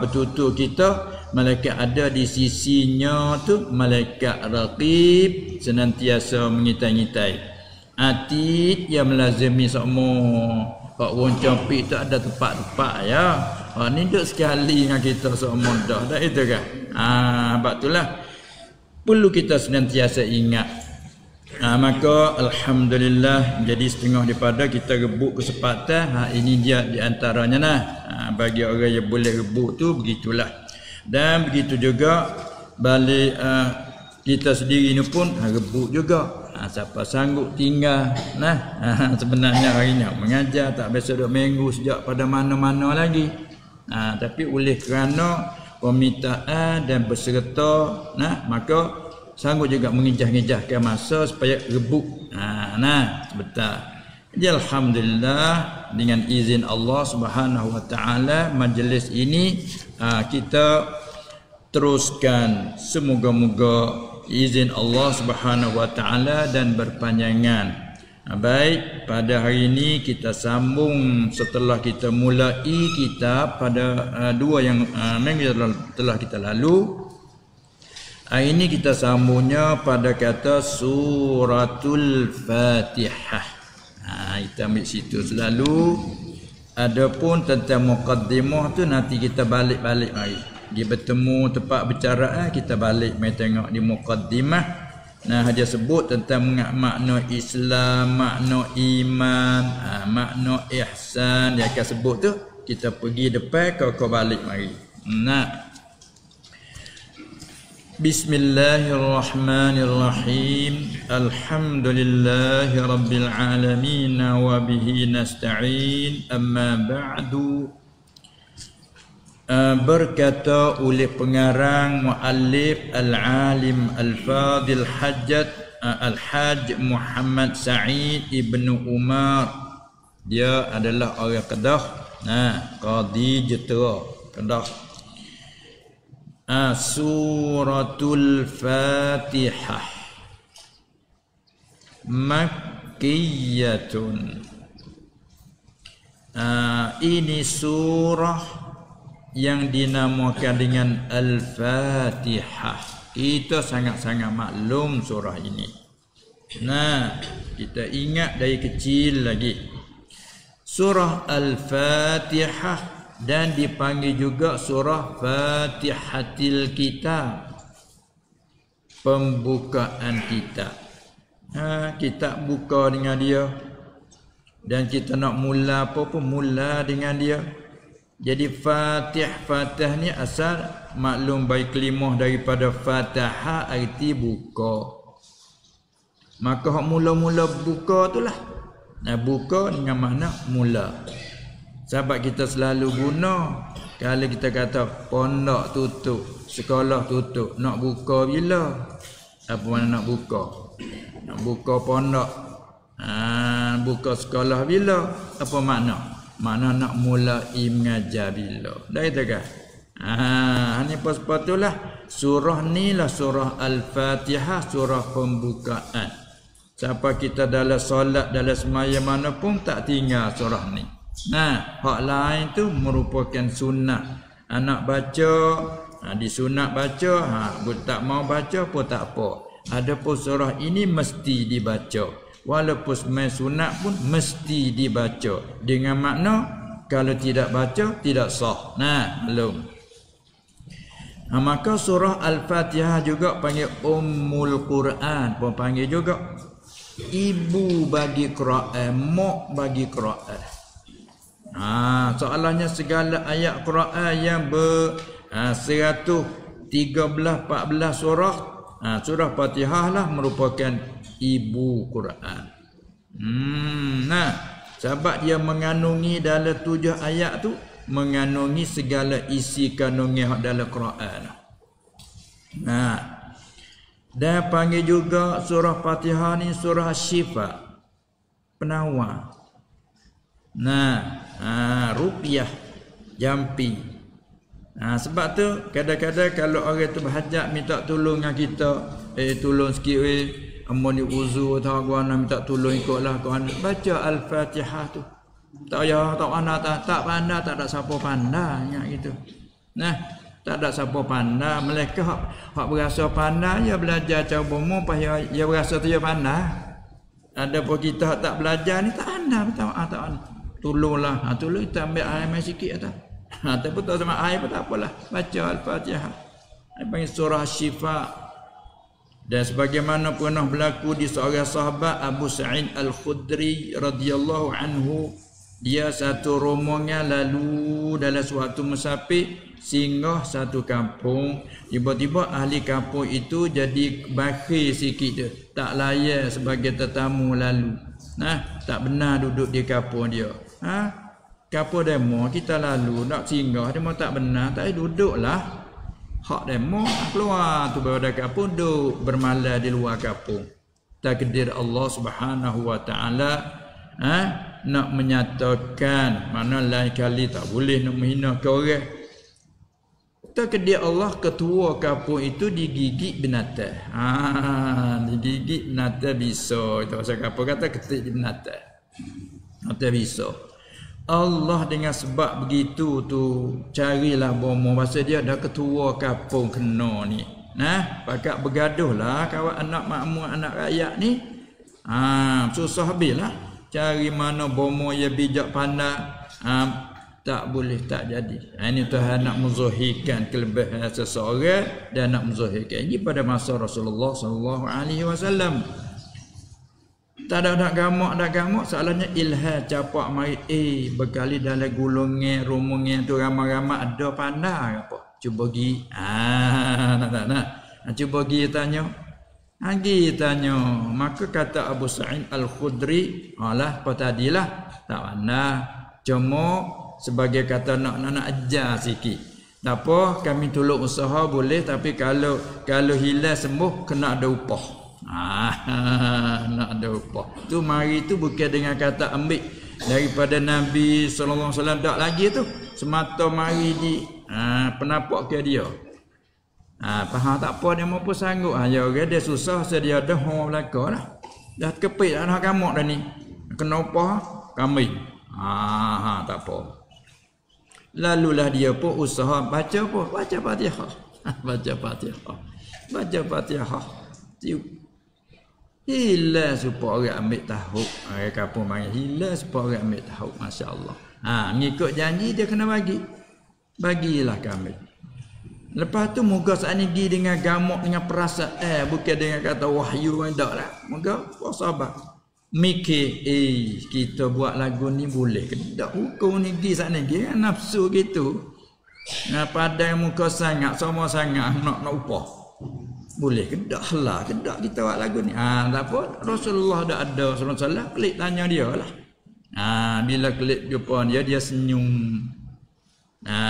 bertutur kita, malaikat ada di sisinya tu, malaikat raqib senantiasa mengitai-ngitai. Atid yang melazimi semua. Hak wong campik tak ada tempat-tempat ya. Ni duduk sekali dengan kita semua dah. Tak itu kan? Sebab itulah perlu kita senantiasa ingat. Maka alhamdulillah jadi setengah daripada kita rebut kesempatan. Ini dia di antaranya lah. Bagi orang yang boleh rebut tu begitulah. Dan begitu juga balik kita sendiri ni pun rebut juga. Siapa sanggup tinggal sebenarnya harinya mengajar tak biasa duduk minggu sejak pada mana-mana lagi. Tapi oleh kerana permintaan dan berserta maka sanggup juga mengijah-ijahkan masa supaya rebut. Sebentar. Jadi alhamdulillah dengan izin Allah Subhanahu wa taala majlis ini kita teruskan, semoga-moga izin Allah Subhanahu wa taala dan berpanjangan. Baik, pada hari ini kita sambung setelah kita mulai kitab pada dua yang minggu telah kita lalu. Hari ini kita sambungnya pada kata suratul Fatihah. Kita ambil situ selalu. Adapun tentang muqaddimah tu nanti kita balik-balik mari. Dia bertemu tempat bercara, kita balik mai tengok di muqaddimah. Dia sebut tentang makna Islam, makna iman, makna ihsan. Dia akan sebut tu, kita pergi depan kau balik mari. Bismillahirrahmanirrahim. Alhamdulillahi rabbil alamin wa bihi nasta'in. Amma ba'du. Berkata oleh pengarang muallif al-alim al-fadil al-hajj Muhammad Sa'id ibnu Umar. Dia adalah orang Kedah. Qadi Jetera Kedah. Suratul Fatihah Makkiyatun. Ini surah yang dinamakan dengan Al-Fatihah. Kita sangat-sangat maklum surah ini. Kita ingat dari kecil lagi. Surah Al-Fatihah dan dipanggil juga surah Fatihatil Kitab, pembukaan kitab. Kita buka dengan dia. Dan kita nak mula apa pun mula dengan dia. Jadi Fatih ni asal maklum baik kelimah daripada Fataha arti buka. Maka hak mula-mula buka itulah. Buka dengan makna mula. Sebab kita selalu guna kalau kita kata pondok tutup, sekolah tutup, nak buka bila? Apa makna nak buka? Nak buka pondok. Buka sekolah bila? Apa makna? Mana nak mulai mengajar bila. Dah itu kan? Ini sepatutlah surah ni lah surah Al-Fatihah, surah pembukaan. Siapa kita dalam solat, dalam sembahyang mana pun tak tinggal surah ni. Hak lain tu merupakan sunnah. Anak baca, disunat baca, tak mau baca pun tak apa. Adapun surah ini mesti dibaca. Walaupun semai sunat pun mesti dibaca. Dengan makna kalau tidak baca tidak sah. Belum. Maka surah Al-Fatihah juga panggil Ummul Quran. Pun panggil juga ibu bagi Quran, mak bagi Quran. Soalannya segala ayat Quran yang 113-14 surah, surah Fatihah lah merupakan ibu Quran. Sebab dia mengandungi dalam 7 ayat tu, mengandungi segala isi kandungan dalam Quran. Dan panggil juga surah Fatihah ni surah Syifa, penawar. Rupiah, jampi. Sebab tu kadang-kadang kalau orang tu berhajat minta tolong dengan kita, tolong sikit amun ni uzu atau gua nak minta tolong ikutlah kau baca Al-Fatihah tu. Tak payah tak pandai tak ada siapa pandai ingat gitu. Nah, tak ada siapa pandai. Mereka hak berasa pandai ya belajar cara bomo pas ya berasa tu ya pandai. Ada pun kita tak belajar ni tak pandai betul tak pandai. Tolonglah. Tolong kita ambil air mai sikit atas. Tapi tak sama air pun tak apalah. Baca Al-Fatihah. Panggil surah Syifa. Dan sebagaimana pernah berlaku di seorang sahabat Abu Sa'id Al-Khudri radhiyallahu anhu, dia satu rombongan lalu dalam suatu musafir singgah satu kampung. Tiba-tiba ahli kampung itu jadi bakhil sikit dia, tak layak sebagai tetamu lalu. Tak benar duduk di kampung dia. Kampung demo kita lalu nak singgah, demo tak benar, tak duduklah. Hak demo keluar tu baru dah kampung, duduk bermalam di luar kampung. Takdir Allah Subhanahu wa taala nak menyatakan mana lain kali tak boleh nak menghina ke orang. Takdir Allah ketua kampung itu digigit binatang. Digigit binatang bisa. Itu pasal kampung kata ketik binatang. Binatang bisa. Allah dengan sebab begitu tu carilah bomo pasal dia dah ketua kampung kena ni. Pakat bergaduhlah kawan anak makmur anak rakyat ni. Susah habislah. Cari mana bomo yang bijak pandai. Tak boleh tak jadi. Ini Tuhan nak menzahirkan kelebihan seseorang dan nak menzahirkan ini pada masa Rasulullah sallallahu alaihi wasallam. Tak ada nak gamak soalnya ilham capak mari berkali dalam golongan rombongan tu ramai-ramai ada pandai apa. Cuba gi. Cuba gi tanya. Tanya. Maka kata Abu Sa'id Al-Khudri, alah apa tadilah tak pandai. Cuma sebagai kata nak ajar sikit. Tak apa, kami tolong usaha boleh, tapi kalau hilang sembuh kena ada upah. Nak ada upah. Tu mari tu bukan dengan kata ambil daripada Nabi sallallahu alaihi wasallam dak lagi tu. Semata mari di penapak ke dia. Faham tak apa dia mampu sanggup. Ya orang dia susah sedia dah orang belakanglah. Dah kepit dah nak kamak dah ni. Kena upah kami. Tak apa. Lalulah dia pun usaha baca apa? Baca Fatihah. Baca Fatihah. Hilang supaya orang ambil tahu. Orang kampung panggil hilang supaya orang ambil tahu. Masya Allah. Mengikut janji dia kena bagi. Bagilah kami. Lepas tu moga saat ni pergi dengan gamak dengan perasaan. Bukan dengan kata wahyu. Tak lah. Moga sabar. Mikir, kita buat lagu ni boleh ke tak? Hukum ni pergi saat ni kan nafsu gitu. Pada muka sangat, sama sangat nak upah. Boleh ke tak lah, ke tak kita buat lagu ni. Tak apa, Rasulullah dah ada sallallahu alaihi wasallam, klik tanya dia lah. Bila klik jumpa dia senyum.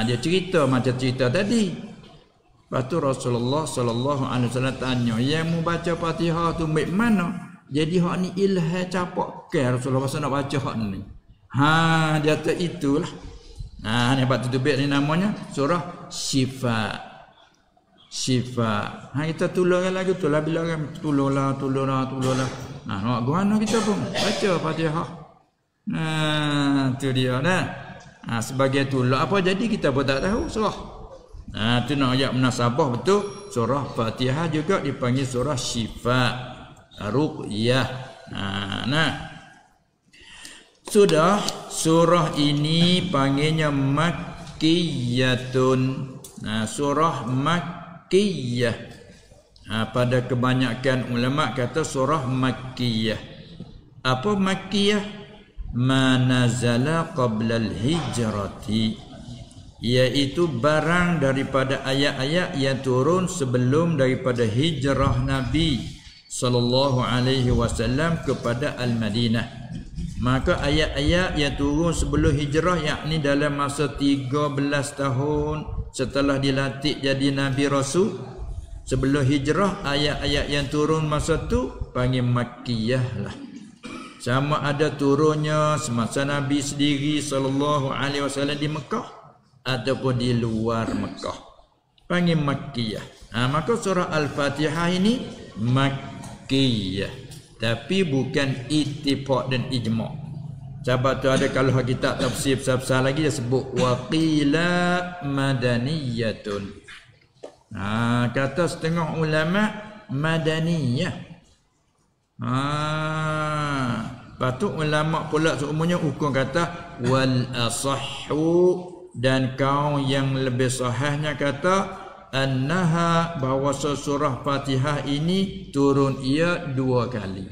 Dia cerita macam cerita tadi. Lepas tu Rasulullah sallallahu alaihi wasallam tanya, yang mu baca Fatihah tu baik mana? Jadi hak ni ilham capak ke Rasulullah pasal nak baca hak ni. Dia kata itulah. Ni bab tutubik ni namanya surah Syifa. Kita tolongkan lagu tu lah bila orang tolonglah. Nak guna kita pun baca Fatihah. Tu dia dah. Sebagai tolong apa jadi kita pun tak tahu surah. Tu nak ayat munasabah betul. Surah Fatihah juga dipanggil surah Syifa. Ruqyah. Sudah surah ini panggilnya Makkiyatun. Surah Makkiyah. Pada kebanyakan ulama kata surah Makkiyah. Apa Makkiyah? Ma nazala qabla al-hijrati, iaitu barang daripada ayat-ayat yang turun sebelum daripada hijrah Nabi sallallahu alaihi wasallam kepada Al-Madinah. Maka ayat-ayat yang turun sebelum hijrah, yakni dalam masa 13 tahun setelah dilantik jadi Nabi Rasul sebelum hijrah, ayat-ayat yang turun masa tu panggil Makkiyah lah. Sama ada turunnya semasa Nabi sendiri sallallahu alaihi wasallam di Mekah ataupun di luar Mekah, panggil Makkiyah. Maka surah Al-Fatihah ini Makkiyah, tapi bukan ittifaq dan ijma'. Sebab tu ada kalau kitab tafsir besar-besar lagi dia sebut waqila madaniyatun. Kata setengah ulama madaniyah. Lepas tu ulama pula seumurnya hukum kata wal asahhu, dan kaum yang lebih sahihnya kata annaha, bahawa surah Fatihah ini turun ia 2 kali.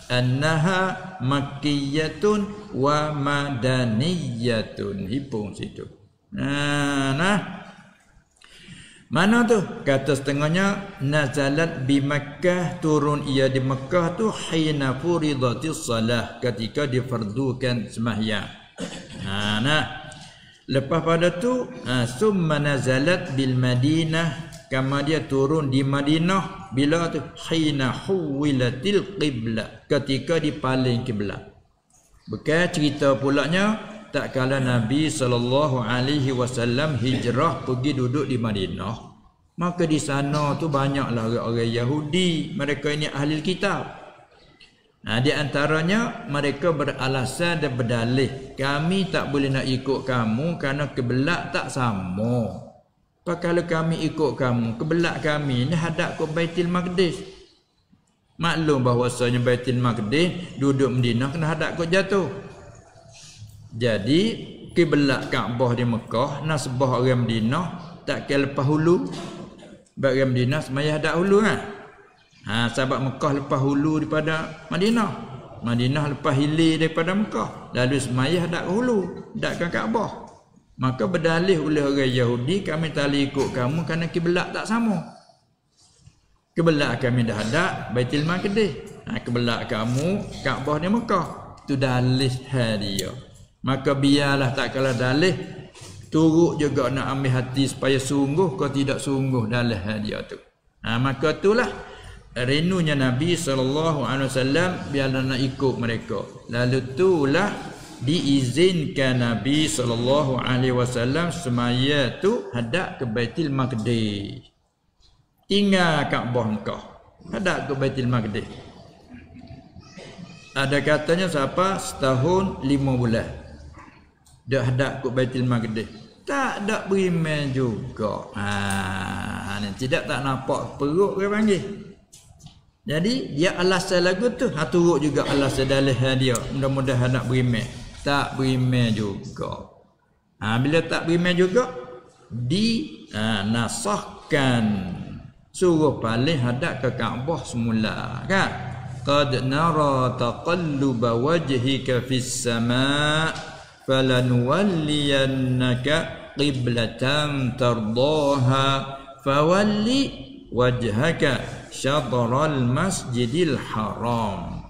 Annaha makkiyatun wa madaniyatun. Hipung situ. Mana tu? Kata setengahnya nazalat bi Makkah, turun ia di Makkah tu hina furidatis salah, ketika difardukan sembahyang. Lepas pada tu summa nazalat bil Madinah, kama dia turun di Madinah bila tu hina huwilatil qiblah, ketika dipaling kiblat. Bukan cerita pulanya tak kala Nabi SAW hijrah pergi duduk di Madinah, maka di sana tu banyaklah orang-orang Yahudi, mereka ini ahli kitab. Di antaranya mereka beralasan dan berdalih, kami tak boleh nak ikut kamu kerana kiblat tak sama. Kalau kami ikut kamu, kiblat kami ni hadap ke Baitul Maqdis. Maklum bahawasanya Baitul Maqdis duduk Madinah kena hadap ke jatuh. Jadi kiblat Kaabah di Mekah, nasbah orang Madinah tak kira lepas hulu. Orang Madinah semaya hadap hulu kan. Sebab Mekah lepas hulu daripada Madinah. Madinah lepas hilir daripada Mekah. Lalu semaya hadap hulu, hadapkan Kaabah. Maka berdalih oleh orang Yahudi, kami tak boleh ikut kamu kerana kiblat tak sama. Kiblat kami dah hadap Baitul Maqdis. Kiblat kamu Kaabah di Mekah. Itu dalih dia. Maka biarlah tak kala dalih, turut juga nak ambil hati supaya sungguh kau tidak sungguh dalih dia tu. Maka itulah renunya Nabi SAW, biarlah nak ikut mereka. Lalu itulah diizinkan Nabi SAW semaya tu hadap ke Baitul Maqdis. Tinggal Kaabah Mekah, hadap ke Baitul Maqdis. Ada katanya siapa setahun 5 bulan dah hadap ke Baitul Maqdis. Tak ada beriman juga. Tidak tak nampak perut dia panggil. Jadi dia alasan lagu tu, turut juga alasan dalih dia. Mudah-mudahan nak beriman. Tak beriman juga. Bila tak beriman juga, nasahkan, suruh paling hadap ke Kaabah semula kan. Qad nara taqalluba wajhika fis sama' falanuwalliyannaka qiblatan tardaha fawalli wajhaka syatral masjidil haram.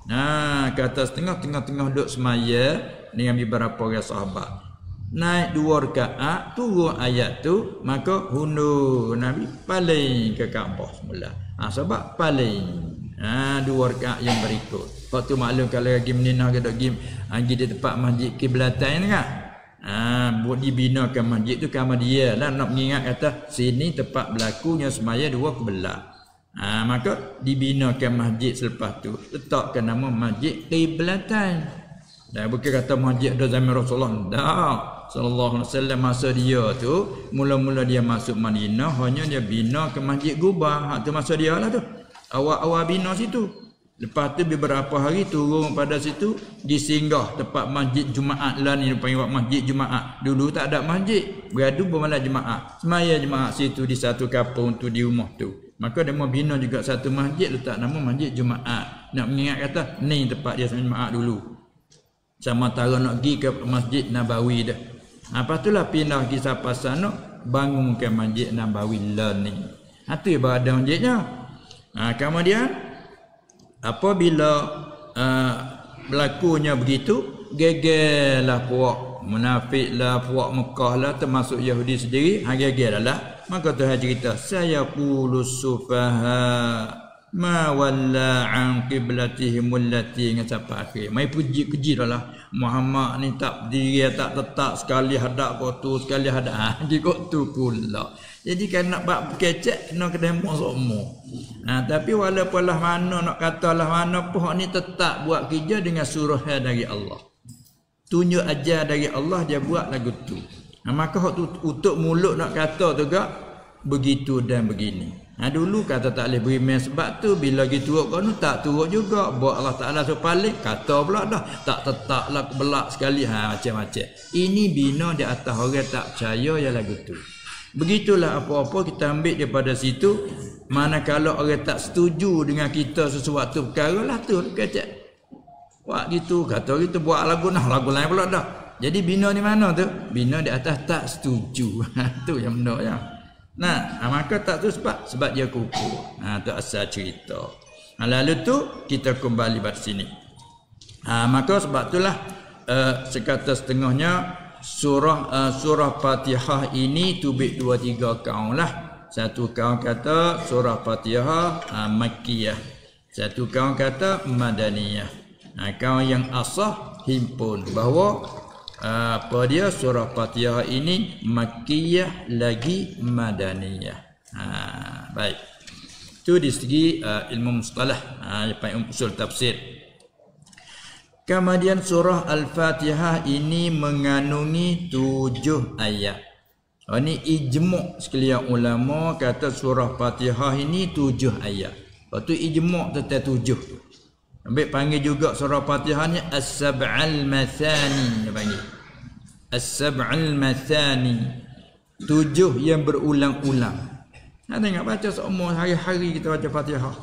Kata tengah-tengah duduk semaya dengan beberapa orang sahabat, naik 2 rakaat, turun ayat tu, maka hundur Nabi paling ke Kaabah semula. Sebab paling 2 rakaat yang berikut. Lepas tu maklum kalau lagi meninah ke pergi di tempat masjid kiblatan kan. Buat dibinakan masjid tu kamar dia lah, nak mengingat kata sini tempat berlakunya semaya 2 kiblat. Maka dibinakan masjid selepas tu, letakkan nama masjid kiblatan. Dan bukan kata masjid ada zaman Rasulullah. Tak. Sallallahu alaihi wasallam masa dia tu, mula-mula dia masuk Madinah, hanya dia bina ke Masjid Quba. Tu masa dia lah tu. Awal-awal bina situ. Lepas tu beberapa hari turun pada situ, disinggah tempat masjid Jumaat lah ni, panggil masjid Jumaat. Dulu tak ada masjid, beradu bermalam Jumaat. Semaya Jumaat situ di satu kampung tu, di rumah tu. Maka dia mau bina juga satu masjid, letak nama Masjid Jumaat. Nak mengingat kata ni tempat dia Jumaat dulu. Sama tara nak pergi ke Masjid Nabawi dah. Lepas tu lah pindah pergi sampai sana, bangunkan Masjid Nabawi lah ni. Itu ibadah masjidnya. Kemudian apabila berlakunya begitu, gegerlah puak munafik lah, puak Mekah lah, termasuk Yahudi sendiri, geger lah. Maka Tuhan cerita, saya qulus sufaha ma walla an qiblatihim allati, sampai akhir. Mai puji-puji dah lah. Muhammad ni tak diri tak tetap, sekali hadap kau tu, sekali hadap kau tu pula. Jadi kan nak bab kecek kena kedemok semua. Tapi walaupun lah mana nak kata lah mana pun ni tetap buat kerja dengan suruh dari Allah. Tunjuk ajar dari Allah dia buat lagu tu. Maka hak tu untuk mulut nak kata tu gak begitu dan begini. Dulu kata tak boleh beriman sebab tu bila gitu turut kau tu tak turut juga. Buat Allah Taala sepalik kata pula dah tak tetaplah belak sekali macam-macam. Ini bina di atas orang tak percaya yang lagu tu. Begitulah apa-apa kita ambil daripada situ. Manakala orang tak setuju dengan kita sesuatu perkara lah tu kecek. Buat gitu, kata gitu buat lagu lagu lain pula dah. Jadi bina di mana tu? Bina di atas tak setuju. Tu yang benar ya. Maka tak tu sebab dia kukur. Tu asal cerita. Lalu tu kita kembali pada sini. Maka sebab itulah sekata setengahnya surah Fatihah ini tubik 2-3 kaum lah. Satu kaum kata surah Fatihah Makkiyah. Satu kaum kata Madaniyah. Kaum yang asah himpun bahawa apa dia surah Fatihah ini Makkiyah lagi Madaniyah. Baik. Itu di segi ilmu mustalah, usul tafsir. Kemudian surah Al-Fatihah ini mengandungi 7 ayat. Ini ijma' sekalian ulama kata surah Fatihah ini 7 ayat. Lepas tu ijma' tentang 7. Ambil panggil juga surah Fatihah ni As-Sab'al Mathani dia panggil. As-Sab'al Mathani. 7 yang berulang-ulang. Tengok baca semua hari-hari kita baca Fatihah.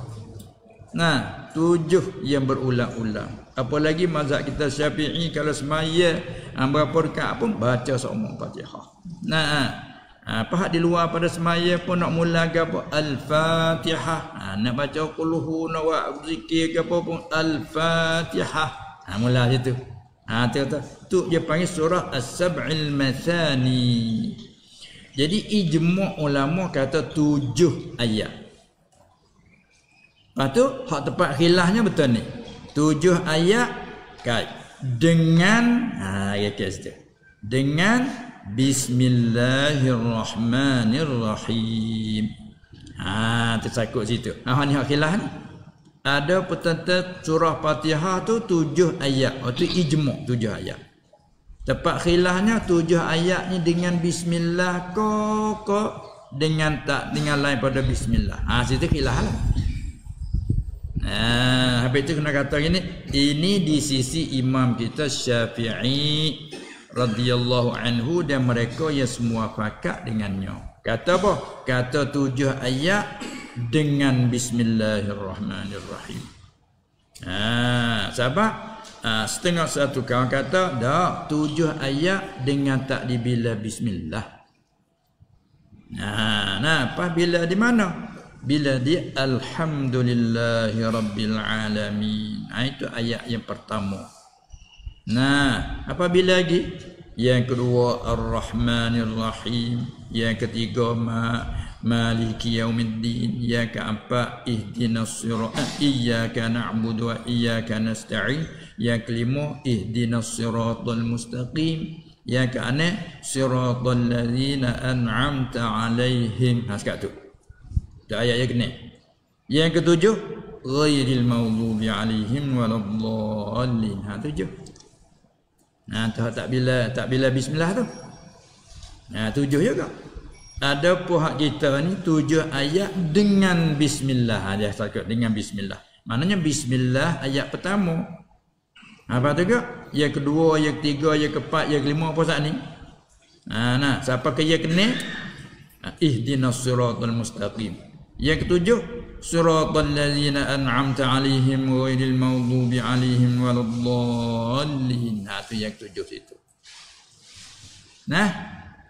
7 yang berulang-ulang. Apalagi mazhab kita Syafi'i kalau semaya berapa rakaat pun baca semua Fatihah. Apa di luar pada semaya pun nak mula ke apa Al-Fatihah. Nak baca qulhu nak buat zikir ke apa pun Al-Fatihah. Mula situ. Tu dia panggil surah As-Sab'il Mathani. Jadi ijma' ulama kata 7 ayat. Lepas tu hak tepat khilafnya betul ni. 7 ayat kait dengan dengan Bismillahirrahmanirrahim. Tersakut situ. Ni hak khilaf ni. Ada petentang surah Fatihah tu 7 ayat. Itu ijma' 7 ayat. Tepat khilafnya 7 ayat ni dengan bismillah kok dengan tak dengan lain pada bismillah. Situ khilaf lah. Habis itu kena kata gini, ini di sisi imam kita Syafi'i radhiyallahu anhu dan mereka yang semua fakat dengannya. Kata apa? Kata 7 ayat dengan bismillahirrahmanirrahim. Sebab setengah satu kawan kata dah 7 ayat dengan tak dibila bismillah. Apa bila di mana? Bila dia alhamdulillahi rabbil alamin. Itu ayat yang pertama. Apabila lagi? Yang kedua ar-rahmanir rahim. Yang ketiga maliki yaumiddin. Yang keempat ihdinas sirata iyyaka na'budu wa iyyaka nasta'in. Yang kelima ihdinas siratal mustaqim. Yang keenam siratal ladzina an'amta 'alaihim. Sekat tu. Itu ayat yang kena. Yang ketujuh ghairil maghdubi 'alaihim waladdallin. 7. Tak bila bismillah tu. 7 juga. Ada pihak kita ni 7 ayat dengan bismillah. Dia sakut dengan bismillah. Maknanya bismillah ayat pertama. Apa tu ke? Yang kedua, yang ketiga, yang keempat, yang kelima apa saat ni? Siapa ke yang kena? Ihdinas siratal mustaqim. Yang ketujuh siratal ladzina an'amta 'alaihim ghairil maghdubi 'alaihim waladdallin. Tu yang ketujuh situ.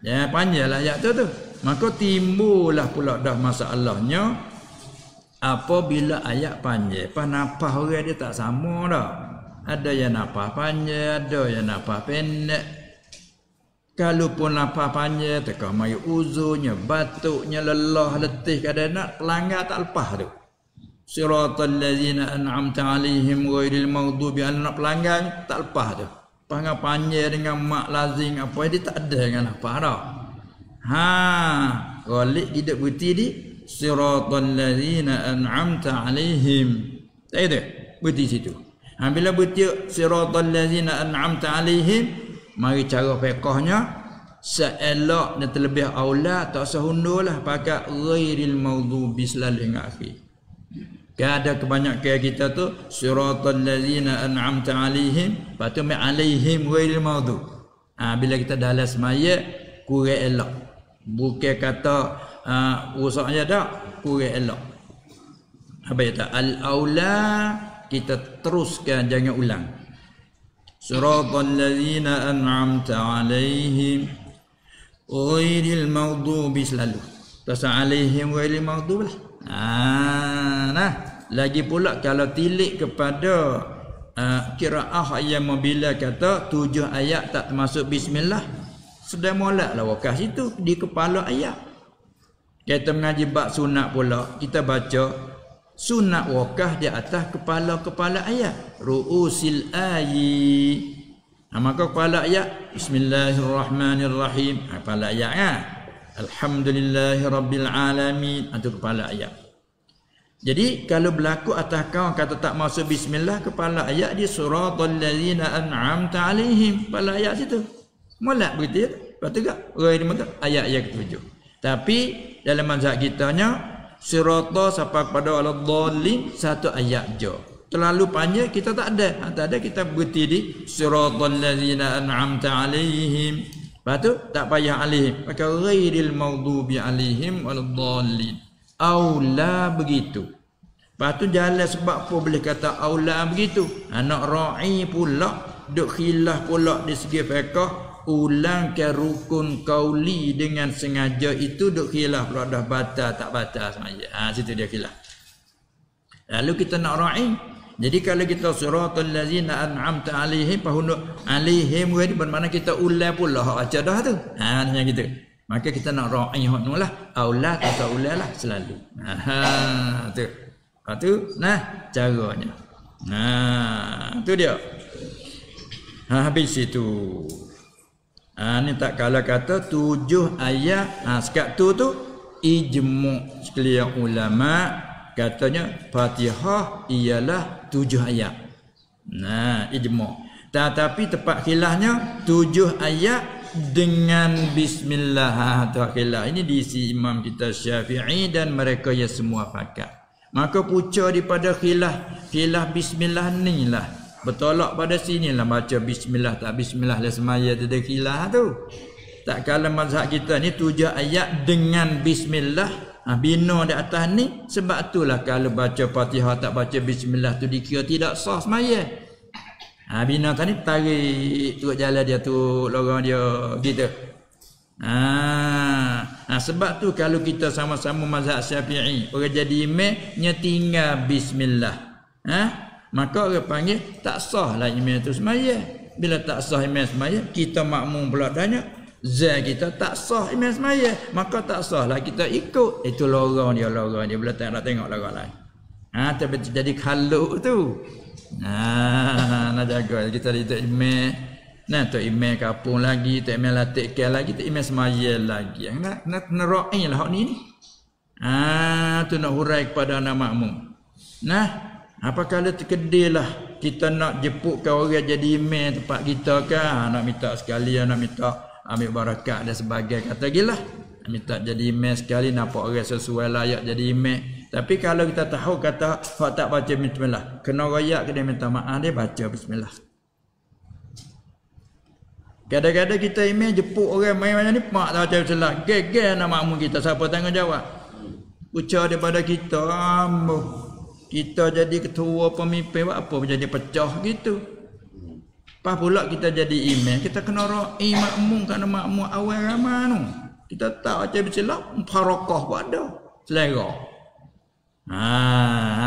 Ya panjanglah ayat tu. Maka timbullah pula dah masalahnya apabila ayat panjang. Nafas orang dia tak sama dah. Ada yang nafas panjang, ada yang nafas pendek. Kalaupun nafas panjang, tekah mayu uzurnya, batuknya, lelah, letih, kadang nak pelanggar tak lepas tu. Siratal ladzina an'amta 'alaihim ghairil maghdubi 'alaihim, nak pelanggar tak lepas tu. panjang dengan mak lazim apa dia tak ada dengan apa dah. Golek kita bukti di siratal ladzina an'amta alaihim. Tak ada bukti situ. Bila bukti siratal ladzina an'amta alaihim, mari cara fiqhnya seelok dan terlebih aula tak usah undulah pakai ghairil maghdubi selalu hingga akhir. Ada kebanyakan kita tu siratal ladzina an'amta alaihim, patut mai alaihim ghairil maghdub. Bila kita dalam semaya kurang elok. Bukan kata rusaknya tak, kurang elok. Apa kata al-aula kita teruskan jangan ulang. Siratal ladzina an'amta alaihim ghairil maghdubi selalu. Terus alaihim ghairil maghdub lah. Nah, lagi pula kalau tilik kepada qiraah yang bila kata 7 ayat tak termasuk bismillah, sudah moleklah wakaf situ di kepala ayat. Kita mengaji bab sunat pula, kita baca sunat wakaf di atas kepala ayat, ruusil ayi. Maka kepala ayat bismillahirrahmanirrahim, kepala ayat alhamdulillahirabbil alamin, itu kepala ayat. Jadi kalau berlaku atas kau kata tak masuk bismillah, kepala ayat di suratal ladzina an'amta alaihim, kepala ayat situ. Molek begitu ya? Betul tak? Ayat yang ketujuh. Tapi dalam mazhab kitanya sirata sampai kepada al-dhalin satu ayat je. Terlalu panjang kita tak ada. Tak ada kita berhenti di siratal ladzina an'amta alaihim. Lepas tu tak payah alaihim. Maka ghairil maghdubi alaihim wal-dhalin. Aula begitu. Lepas tu jalan sebab apa boleh kata aula begitu. Anak ra'i pula duk khilaf pula di segi fiqh. Ulangkan rukun qauli dengan sengaja itu duk khilaf pula dah batal tak batal sengaja. Situ dia khilaf. Lalu kita nak ra'i. Jadi kalau kita siratal ladzina an'amta alaihim pahunuk alaihim ni bermakna kita ulang pula hak baca dah tu. Macam gitu. Maka kita nak ra'i hak nulah aula atau ulalah selalu. Tu. Lepas tu nah caranya. Tu dia. Habis itu. Ni tak kala kata 7 ayat. Sekat tu ijmu' sekalian ulama katanya Fatihah ialah 7 ayat. Ijmu'. Tetapi tepat khilafnya 7 ayat dengan bismillah. Tu khilaf. Ini diisi imam kita Syafi'i dan mereka yang semua pakat. Maka puca daripada khilaf bismillah ni lah. Bertolak pada sini lah baca bismillah tak bismillah lah semaya tu ada khilaf tu. Tak kala mazhab kita ni 7 ayat dengan bismillah. Bina di atas ni sebab itulah kalau baca Fatihah tak baca bismillah tu dikira tidak sah semaya. Bina tadi tarik turut jalan dia tu lorong dia gitu. Sebab tu kalau kita sama-sama mazhab Syafi'i orang jadi imam nya tinggal bismillah. Maka orang panggil tak sah lah imam tu semaya. Bila tak sah imam semaya, kita makmum pula tanya, zat kita tak sah imam semaya, maka tak sah lah kita ikut. Itu lorong dia bila tak nak tengok lorong lain. Tapi jadi khaluk tu. Nak jaga kita itu imam. Tu imam kapung lagi, tu imam latikkan lagi, tu imam semaya lagi. Nak ra'i lah hak ni. Tu nak hurai kepada anak makmum. Apa kalau terkedilah kita nak jemputkan orang jadi imam tempat kita kan, nak minta sekalian, nak minta ambil barakat dan sebagainya, kata gilah minta jadi imam sekali, nampak orang sesuai layak jadi imam. Tapi kalau kita tahu kata hak tak baca bismillah, kena royak kena minta maaf dia baca bismillah. Kadang-kadang kita imam jemput orang main macam ni, mak tak baca bismillah, geger anak makmum kita, siapa tanggungjawab? Ucap daripada kita, kita jadi ketua pemimpin buat apa menjadi pecah gitu. Pas pula kita jadi imam, kita kena ra'i makmum kerana makmum awal ramai tu. Kita tak baca bismillah, harakah buat dah. Selera.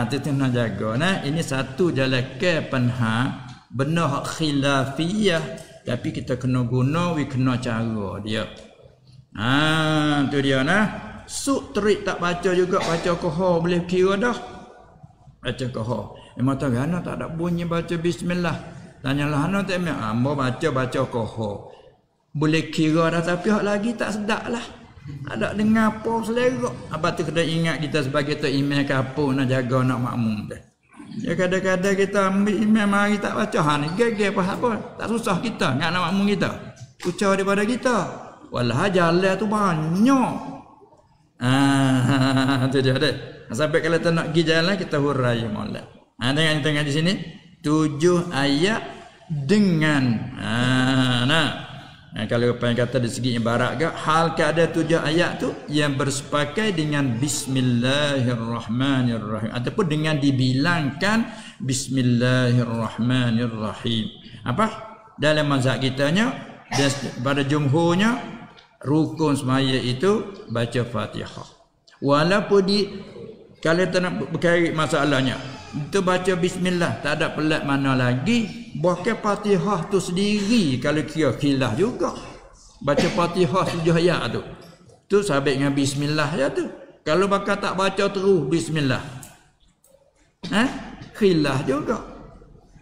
Itu nak jaga. Ini satu jalan ke penha benar khilafiyah, tapi kita kena guna, kena cara dia. Tu dia Suk terik tak baca juga, baca kohor boleh kira dah. Baca kohor. Memang tak gana tak ada bunyi baca bismillah. Tanyalah ana tak mek ambo baca koho. Boleh kira dah tapi hak lagi tak sedap lah. Ada dengar apa selera. Apa tu kena ingat kita sebagai tu imam ke apa nak jaga nak makmum dah. Ya kadang-kadang kita ambil imam mari tak baca ni gege apa tak susah kita nak makmum kita. Ucap daripada kita. Walah jalan tu banyak. Tu dia dah. Sampai kalau tak nak pergi jalan kita hurai molek. Tengok di sini 7 ayat dengan kalau apa yang kata dari segi ibarat ke hal keadaan 7 ayat tu yang bersepakai dengan bismillahirrahmanirrahim ataupun dengan dibilangkan bismillahirrahmanirrahim. Apa? Dalam mazhab kitanya dan pada jumhurnya rukun semaya itu baca Fatihah. Walaupun kalau tak nak berkait masalahnya itu baca bismillah tak ada pelat mana lagi. Bahkan Fatihah tu sendiri kalau kira khilaf juga. Baca Fatihah 7 ayat tu. Tu sabit dengan bismillah ya tu. Kalau bakal tak baca terus bismillah. Khilaf juga.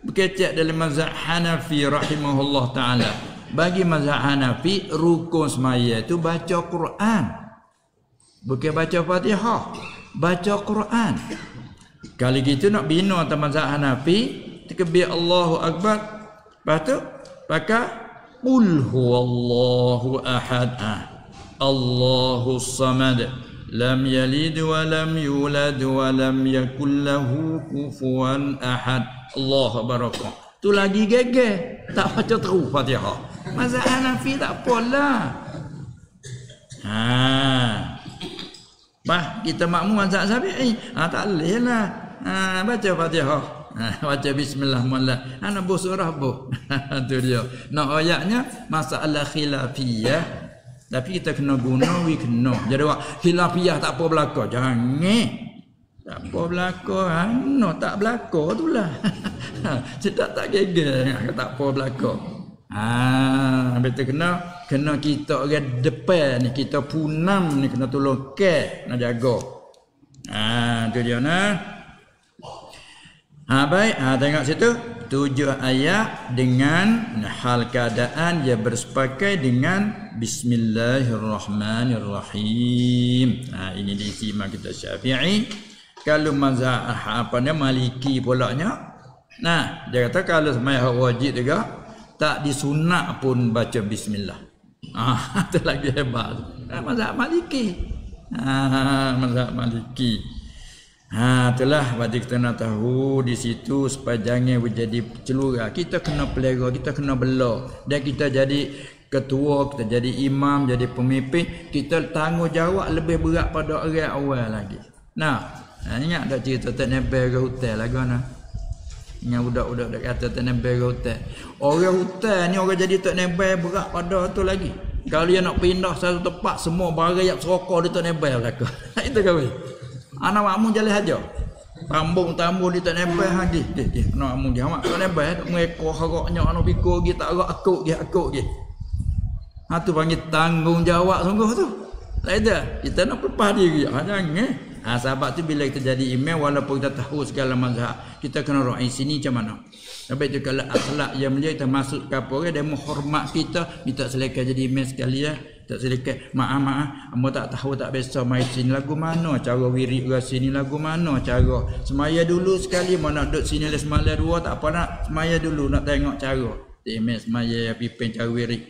Berkecek dalam mazhab Hanafi rahimahullah taala. Bagi mazhab Hanafi rukun semaya tu baca Quran. Bukan baca Fatihah. Baca Quran. Kalau gitu nak bina atas mazhab Hanafi, takbir Allahu Akbar. Lepas tu pakai qul huwallahu ahad. Allahus samad. Lam yalid wa lam yulad wa lam yakul lahu kufuwan ahad. Allahu barakah. Tu lagi geger. Tak baca terus Fatihah. Mazhab Hanafi tak apalah. Bah kita makmum mazhab Syafi'i. Tak boleh lah. Baca Fatihah. Baca bismillah mullah. Ana bu surah bu. Tu dia. Nak ayatnya masalah khilafiyah. Tapi kita kena guna kena. Jadi khilafiyah tak apa berlaku. Jangan. Tak apa berlaku. No tak berlaku itulah. Cedak tak geger tak apa berlaku. Betul kena kita orang depan ni kita punam ni kena tolong ke nak jaga. Tu dia nah. Baik, tengok situ 7 ayat dengan hal keadaan yang bersepakai dengan bismillahirrahmanirrahim. Ini diisi imam kita Syafi'i. Kalau mazhab Maliki pulaknya. Nah, dia kata kalau sembahyang wajib juga tak disunat pun baca bismillah. Itu lagi hebat. Mazhab Maliki. Mazhab Maliki. Itulah bagi kita nak tahu di situ supaya jangan menjadi celura. Kita kena pelera, kita kena bela. Dan kita jadi ketua, kita jadi imam, jadi pemimpin, kita tanggungjawab lebih berat pada orang awal lagi. Ingat tak cerita tak nebel ke hutan lagu mana? Ingat budak-budak dak kata tak nebel ke hutan. Orang hutan ni orang jadi tak nebel berat pada tu lagi. Kalau dia nak pindah satu tempat semua barang yang serokok dia tak nebel belaka. Itu kau. Anak makmum jalan haja. Tambung dia tak nempel lagi. Anak makmum dia mak tak nempel tak mengekor haroknya anak pikul dia tak arak akuk dia. Tu panggil tanggungjawab sungguh tu. Tak ada. Kita nak lepas diri. Jangan. Sahabat tu bila kita jadi imam walaupun kita tahu segala mazhab, kita kena raih sini macam mana. Sampai tu kalau akhlak yang mulia kita masuk ke apa dia menghormat kita, minta selekan jadi imam sekali ya. Tak selekan maaf hamba tak tahu tak biasa mai sini lagu mana cara wirid ke sini lagu mana cara semaya dulu sekali mana duduk sini le semalam dua tak apa nak semaya dulu nak tengok cara imam semaya pimpin cara wirid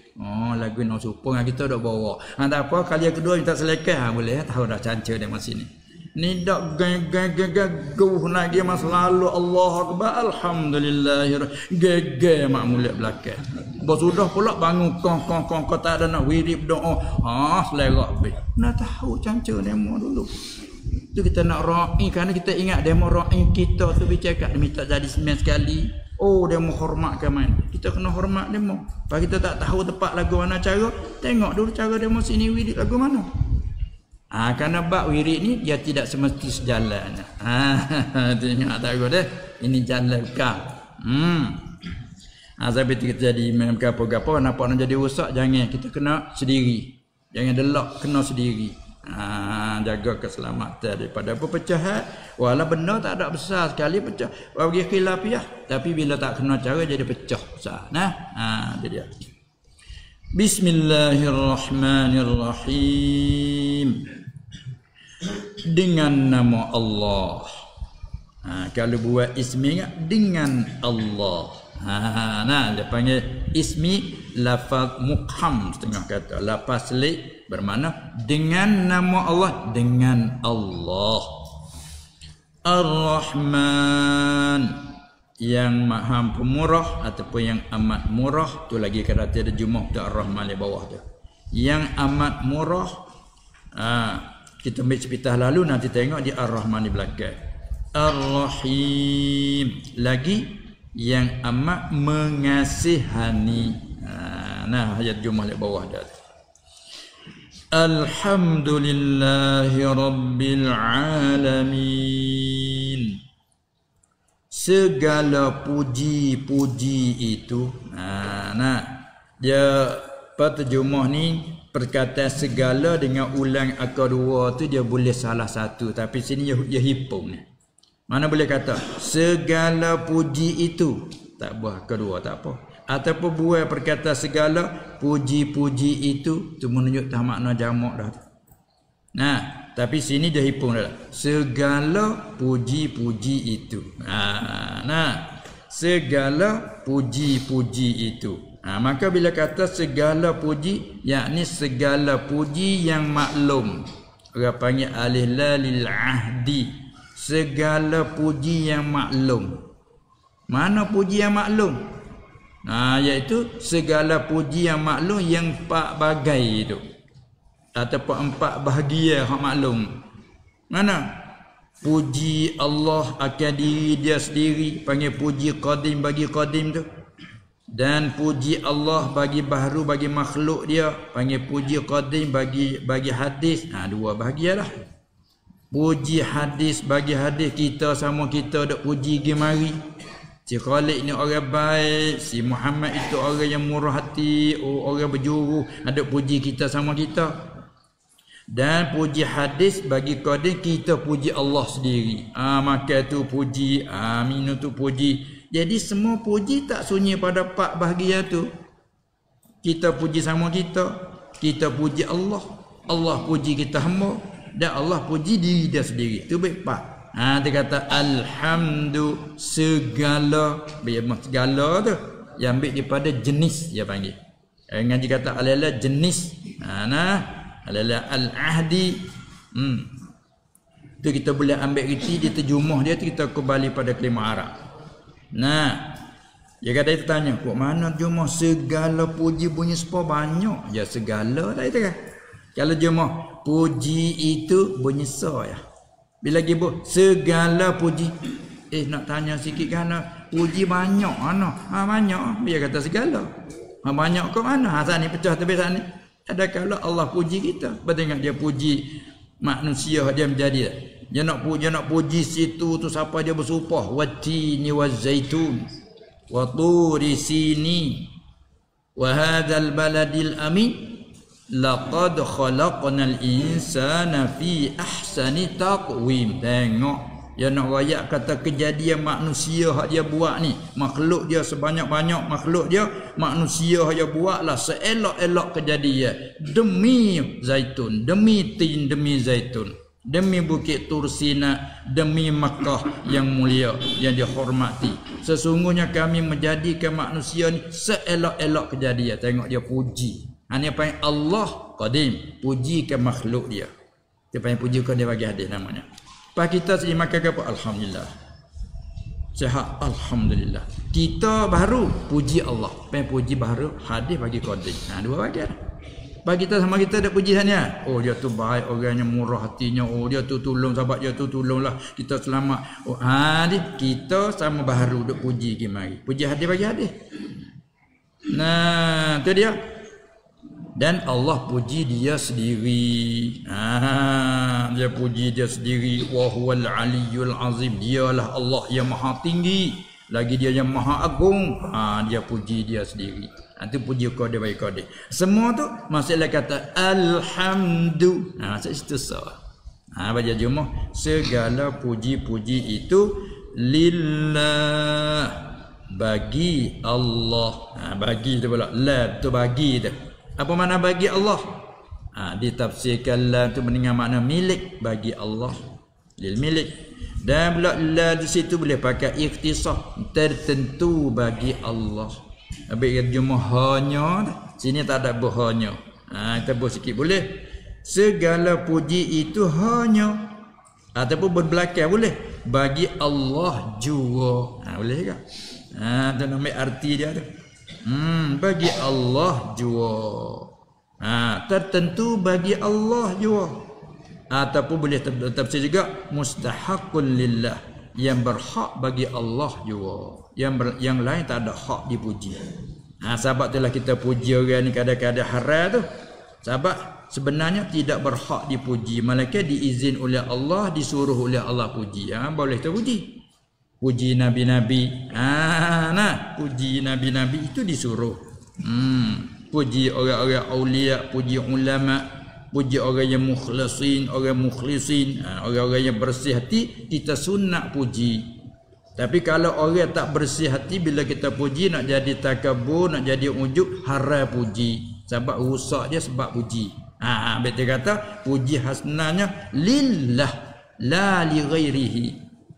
lagu nak supung kita dak bawa tak apa kali yang kedua minta selekan boleh tahu dah cancer dia masa ni ni dak gaguh nak dia masa lalu Allah akbar alhamdulillah gege mak mulia belakang bos sudah pula bangun kong tak ada nak wirid doa selera habis nak tahu cancer demo dulu tu kita nak ra'i kerana kita ingat demo ra'i kita tu bercakap dia minta jadi sembilan sekali demo hormatkan main kita kena hormat demo kalau kita tak tahu tepat lagu mana cara tengok dulu cara demo sini wirid lagu mana. Kerana bab wirid ni dia tidak semesti sejalan. Tengok tak aku dah. Ini jalan bukan. Sampai kita jadi imam ke apa-apa nampak nak jadi rosak jangan. Kita kena sendiri. Jangan delak kena sendiri. Jaga keselamatan daripada perpecahan. Walau benda tak ada besar sekali pecah bagi khilafiyah, tapi bila tak kena cara jadi pecah besar. Itu dia. Bismillahirrahmanirrahim. Dengan nama Allah. Kalau buat ismi dengan Allah. Dia panggil ismi lafaz muqham, setengah kata. Lafaz selik bermakna dengan nama Allah, dengan Allah. Ar-Rahman, yang maha pemurah ataupun yang amat murah. Tu lagi kata ada jumlah tu Ar-Rahman di bawah tu. Yang amat murah. Kita ambil cerita lalu, nanti tengok di Ar-Rahman di belakang. Ar-Rahim, lagi yang amat mengasihani. Ayat jumlah di bawah dia. Alhamdulillahi Rabbil Alamin. Segala puji-puji itu. Dia terjemah ni perkataan segala dengan ulang akar dua tu dia boleh salah satu, tapi sini dia hipung ni. Mana boleh kata segala puji itu, tak buah kedua tak apa. Ataupun buat perkataan segala puji-puji itu, tu menunjuk tak makna jamak dah. Tapi sini dia hipung dah. Segala puji-puji itu. Segala puji-puji itu. Maka bila kata segala puji, yakni segala puji yang maklum. Orang panggil alif la lil ahdi. Segala puji yang maklum. Mana puji yang maklum? Iaitu segala puji yang maklum yang 4 bagai itu. Ataupun 4 bahagia yang maklum. Mana? Puji Allah akan diri dia sendiri, panggil puji qadim bagi qadim tu. Dan puji Allah bagi baharu bagi makhluk dia, panggil puji qadim bagi hadis. 2 bahagia lah. Puji hadis bagi hadis, kita sama kita dak puji gi mari. Si Khalid ni orang baik, si Muhammad itu orang yang murah hati, orang berjuru, ada puji kita sama kita. Dan puji hadis bagi qadim, kita puji Allah sendiri. Maka tu puji, minum tu puji. Jadi semua puji tak sunyi pada 4 bahagia tu. Kita puji sama kita puji Allah, Allah puji kita hamba, dan Allah puji diri dia sendiri. Tu baik 4. Dia kata alhamdu segala, segala tu yang ambil daripada jenis dia panggil. Ngaji kata alala jenis. Alala al-ahdi. Tu kita boleh ambil reti dia terjemah dia tu, kita kembali pada kalimah Arab. Dia kata dia tanya, kok mana terjemah segala puji bunyi sepa banyak? Ya segala dah itu kan. Kalau terjemah puji itu bunyi sa ya. Bila gibuh segala puji, nak tanya sikit kan, puji banyak mana? Banyak. Dia kata segala. Banyak ke mana? Sana ni pecah tepi sana ni. Ada kalau Allah puji kita, bertengok dia puji manusia dia menjadi. Dia nak puji situ tu siapa dia bersumpah, watini wazaitun wa turi sini wa hadzal baladil amin. Laqad khalaqnal insana fi ahsani taqwim. Tengok, dia nak rayak kata kejadian manusia hak dia buat ni, makhluk dia sebanyak-banyak makhluk dia, manusia hak dia buatlah seelok-elok kejadian demi zaitun, demi tin, demi zaitun, demi bukit Tursina, demi Makkah yang mulia yang dihormati. Sesungguhnya kami menjadikan manusia ni seelok-elok kejadian. Tengok dia puji. Ini apa yang Allah qadim, pujikan makhluk dia. Dia panggil pujikan dia bagi hadis namanya. Pas kita sini makan apa? Alhamdulillah. Sihat, alhamdulillah. Kita baru puji Allah. Panggil puji baru hadis bagi qadim. 2 bagian. Pas kita sama kita ada puji sana. Oh dia tu baik, orangnya murah hatinya. Oh dia tu tolong, sahabat dia tu tolonglah kita selamat. Kita sama baru duk puji mari. Puji hadis bagi hadis. Tu dia. Dan Allah puji dia sendiri. Dia puji dia sendiri. Wa huwal aliyyul azim. Dialah Allah yang maha tinggi, lagi dia yang maha agung. Dia puji dia sendiri. Itu puji qadir bagi qadir. Semua tu masalah kata alhamdu. Maksud itu sah. Baca Jumaah, segala puji-puji itu lillah, bagi Allah. Bagi tu pula, la tu bagi tu. Apa makna bagi Allah? Ditafsirkan la tu dengan makna milik, bagi Allah, lil milik. Dan pula la di situ boleh pakai ikhtisar, tertentu bagi Allah. Habis Jumaah hanya, sini tak ada berhanya. Kita buat sikit boleh. Segala puji itu hanya ataupun berbelakang boleh bagi Allah jua. Boleh ke? Tu nama arti dia tu. Bagi Allah jua. Tertentu bagi Allah jua. Ataupun boleh tafsir juga mustahaqul lillah, yang berhak bagi Allah jua. Yang lain tak ada hak dipuji. Sebab itulah kita puji orang ni kadang-kadang haram tu. Sebab sebenarnya tidak berhak dipuji, malaikat diizin oleh Allah, disuruh oleh Allah puji. Boleh terpuji. Puji nabi-nabi. Puji nabi-nabi itu disuruh. Puji orang-orang aulia, puji ulama, puji orang yang mukhlisin, orang-orang yang bersih hati, kita sunat puji. Tapi kalau orang tak bersih hati, bila kita puji nak jadi takabur, nak jadi ujub, haram puji. Sebab rusak dia sebab puji. Betul kata puji hasnanya lillah, la li ghairihi,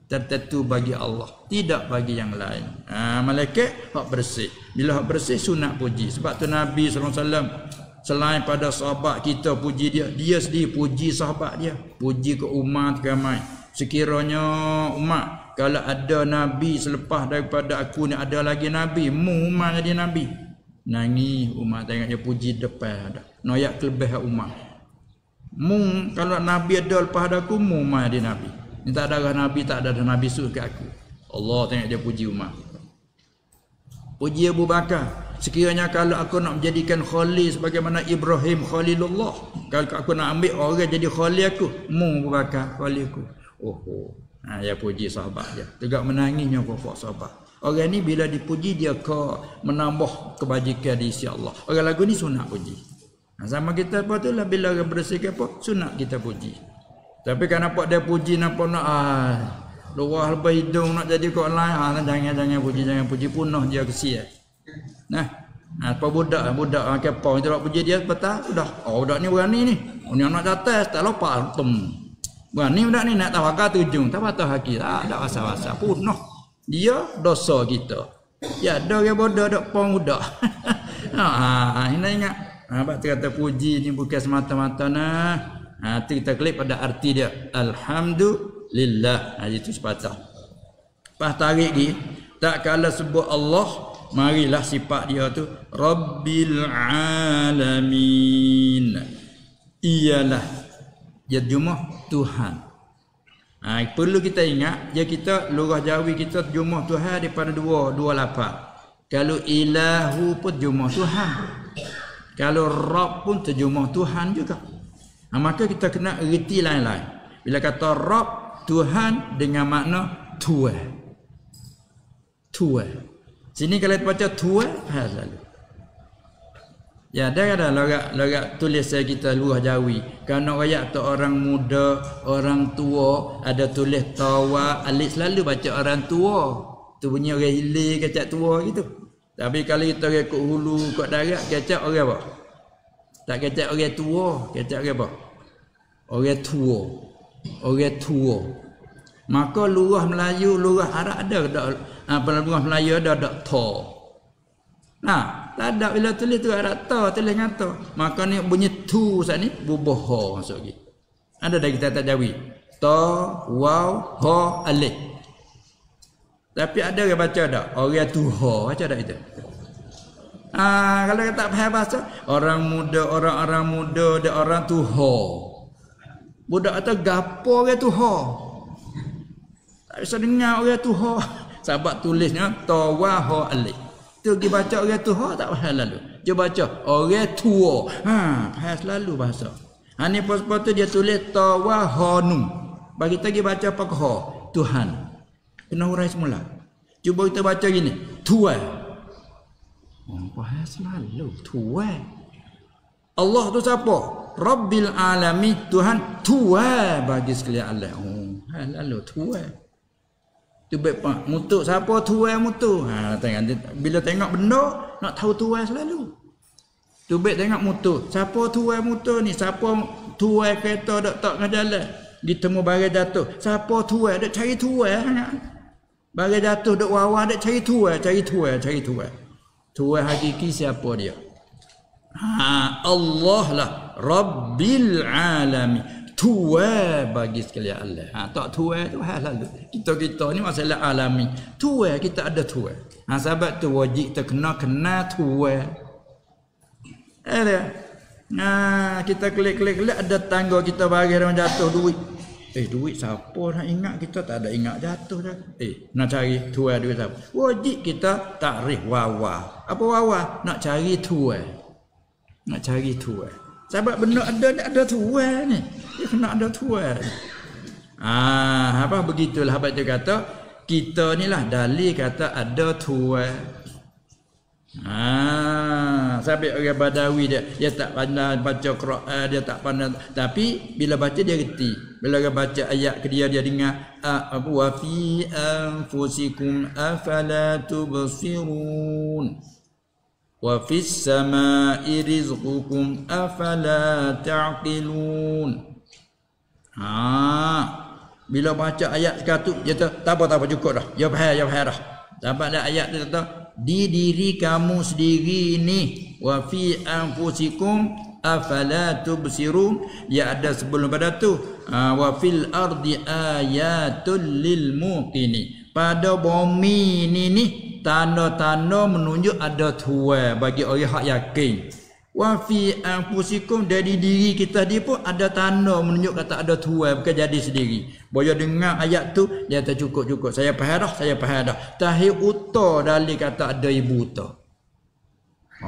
tertentu bagi Allah, tidak bagi yang lain. Malaikat hak bersih. Bila hak bersih sunat puji. Sebab tu Nabi SAW selain pada sahabat kita puji dia, dia sendiri puji sahabat dia, puji ke umat ramai. Sekiranya umat, kalau ada Nabi selepas daripada aku ni ada lagi Nabi, umat jadi Nabi. Nangis umat tengok dia puji depan ada. Noyak kelebih umat. Kalau Nabi ada lepas aku, umat dia Nabi. Ni tak ada Nabi, tak ada Nabi suruh ke aku. Allah tengok dia puji umat. Puji Abu Bakar. Sekiranya kalau aku nak menjadikan khalil sebagaimana Ibrahim Khalilullah, kalau aku nak ambil orang jadi khalil aku, Abu Bakar khalil aku. Ya puji sahabat dia. Tegak menangisnya pokok sahabat. Orang ni bila dipuji dia menambah kebajikan di sisi Allah. Orang lagu ni sunat puji. Sama kita apa tu lah, bila orang bersihkan apa sunat kita puji. Tapi kan nampak dia puji, nampak nak luar lepas hidung nak jadi kau lain, jangan puji punah dia kesian. Apa budak kepau itu nak puji dia betul dah. Budak ni berani ni. Ni anak atas tak lupa berani budak ni nak tawakal tujung, tak patah haki, tak ada rasa-rasa punah. Dia dosa kita. Ya ada orang bodoh dak pong budak. Ini ingat. Abang kata puji ni bukan semata-mata tu kita klik pada arti dia. Alhamdulillah. Itu sepatah. Pas tarik lagi, tak kala sebut Allah, marilah sifat dia tu Rabbil alamin. Ialah ya Jumaah Tuhan. Perlu kita ingat, kita lurah Jawi kita Jumaah Tuhan daripada dua lapar. Kalau ilahu pun Jumaah Tuhan. Kalau Rabb pun terjemah Tuhan juga. Maka kita kena erti lain-lain. Bila kata Rabb, Tuhan dengan makna Tuhan. Sini kalau baca Tuhan, lalu. Ya, dia ada lorak tulis kita luah Jawi. Kerana ayat tu orang muda, orang tua, ada tulis tawa, alif selalu baca orang tua. Tu bunyi orang hilir kecak tua gitu. Tapi kalau kita rekod hulu, kod darat, kecak orang apa? Tak kecak orang tua, kecak orang apa? Orang tua. Maka luah Melayu, luah Arab ada luah Melayu ada ta. Tak ada bila tulis tu ada ta, tulis dengan ta. Maka ni bunyi tu saat ni bubuh ha masuk lagi. Ada dah kita tak Jawi. Ta, waw, ha, alif. Tapi ada orang baca tak? Orang tu ha baca tak itu? Kalau kita tak faham bahasa, orang muda dan orang tu ha. Budak atau gapo orang tu ha. Tak bisa dengar orang tu ha. Sebab tulisnya ta, wa, ha, alif. Tu pergi baca orang tu ha tak faham lalu. Dia baca orang tua. Faham selalu bahasa. Ni pas-pas tu dia tulis ta wa ha nun. Bagi kita pergi baca apa ha? Tuhan. Kena urai semula. Cuba kita baca gini. Tuhan. Faham selalu tuan. Allah tu siapa? Rabbil alamin, Tuhan tua bagi sekalian Allah. Lalu tua. Tu baik pak mutuk siapa tua mutuk. Bila tengok benda nak tahu tua selalu. Tu baik tengok mutuk. Siapa tua mutuk ni? Siapa tua kereta dak tak ngah jalan? Ditemu barang jatuh. Siapa tua dak cari tua sangat. Barang jatuh dak wawa dak cari tua. Tua hakiki siapa dia? Allah lah Rabbil alamin, tua bagi sekalian Allah. Tak tua tu hal lalu. Kita ni masalah alami. Tua kita ada tua. Sebab tu wajib kita kena tua. Ada. Kita klik ada tangga kita bagi orang jatuh duit. Duit siapa nak ingat kita tak ada ingat jatuh dah. Nak cari tua duit siapa? Wajib kita takrif wawa. Apa wawa? Nak cari tua. Nak cari tua. Sebab benda ada tua ni. Dia kena ada tua. Apa begitulah habis dia kata kita ni lah dalil kata ada tua. Sampai orang Badawi dia tak pandai baca Quran, dia tak pandai, tapi bila baca dia reti. Bila orang baca ayat ke dia dengar wa fi anfusikum afala tubsirun wa fis samai rizqukum afala ta'qilun. Bila baca ayat sekatu dia tak apa cukup dah. Ya faham dah. Dapat dah ayat dia kata di diri kamu sendiri ni wa fi anfusikum afala tubsirun, ya ada sebelum pada tu wa fil ardi ayatul lil muqini, pada bumi ni tanda-tanda menunjuk ada Tuhan bagi orang hak yakin. Wa fi anfusikum, dari diri kita dia pun ada tanda menunjuk kata ada Tuhan, bukan jadi sendiri. Boya dengar ayat tu dia tak cukup. Saya faham dah. Tahir uta dalil kata ada ibu uta.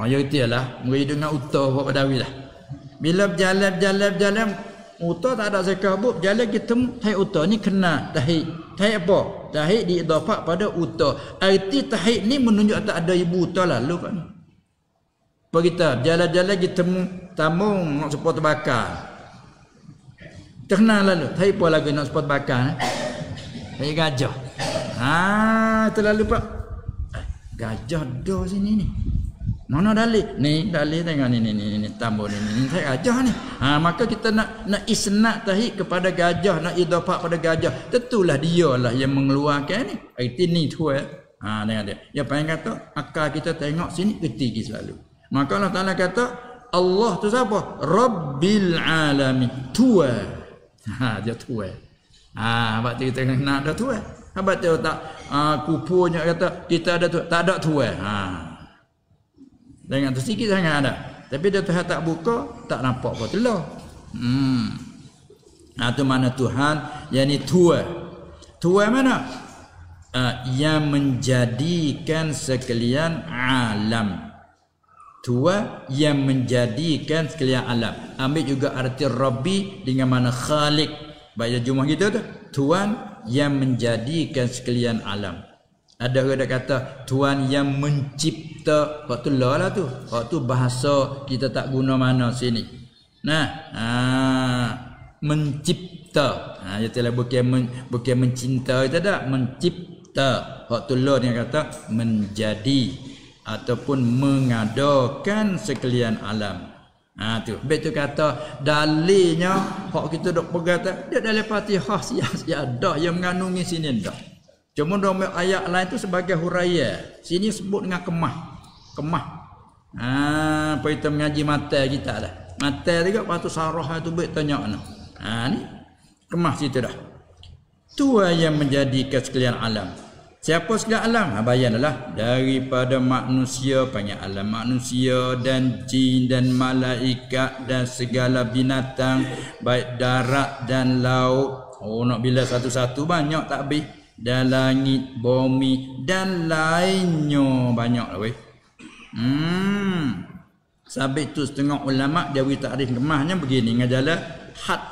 Ya itulah, murid dengar uta buat Badawi lah. Bila berjalan uta tak ada sekabut, jalan kita tahir uta ni kena tahir apa? Tahir diidafah pada uta. Arti tahir ni menunjuk tak ada ibu uta lalu kan. Apa kita jalan-jalan kita tambung nak support terbakar. Terkenal lalu. Tapi apa lagi nak support terbakar? Saya gajah. Terlalu pak. Gajah dah sini ni. Mana dalil? Ni dalil tengok ni tambung ni. Saya gajah ni. Maka kita nak isnad tahik kepada gajah, nak idafah pada gajah. Tentulah dialah yang mengeluarkan ni. Arti ni tu tengok dia. Yang paling kata akal kita tengok sini ketiga selalu. Maka Allah Ta'ala kata Allah tu siapa? Rabbil alamin, tua. Dia tua. Sebab tu kita nak ada tua. Sebab tu tak kupunya kata kita ada tua, tak ada tua. Dengan tu sikit sangat ada. Tapi dia Tuhan tak buka, tak nampak apa telur. Tu mana Tuhan yang ni tua. Tua mana? Yang menjadikan sekalian alam. Tua yang menjadikan sekalian alam. Ambil juga arti Rabbi dengan mana Khalik. Baca jumlah kita tu. Tuan yang menjadikan sekalian alam. Ada orang dah kata Tuan yang mencipta. Waktu lah tu. Waktu bahasa kita tak guna mana sini. Mencipta. Itulah bukan mencinta itu tak. Mencipta. Waktu lah dia kata menjadi ataupun mengadakan sekalian alam. Tu. Betul kata dalilnya hak kita dok pegang dia dalam Fatihah sia dah yang mengandungi sini dah. Cuma dalam ayat lain tu sebagai huraian. Sini sebut dengan kemah. Apa kita mengaji mata kita dah. Mata juga patu sarah tu baik tanya ni. Kemah situ dah. Tua yang menjadikan sekalian alam. Siapa sekalian alam? Bayanlah daripada manusia, panggil alam manusia dan jin dan malaikat dan segala binatang baik darat dan laut. Nak bila satu-satu banyak tak habis. Dan langit, bumi dan lainnya banyak lah weh. Sabit tu setengah ulama dia beri takrif kemahnya begini ngajalah had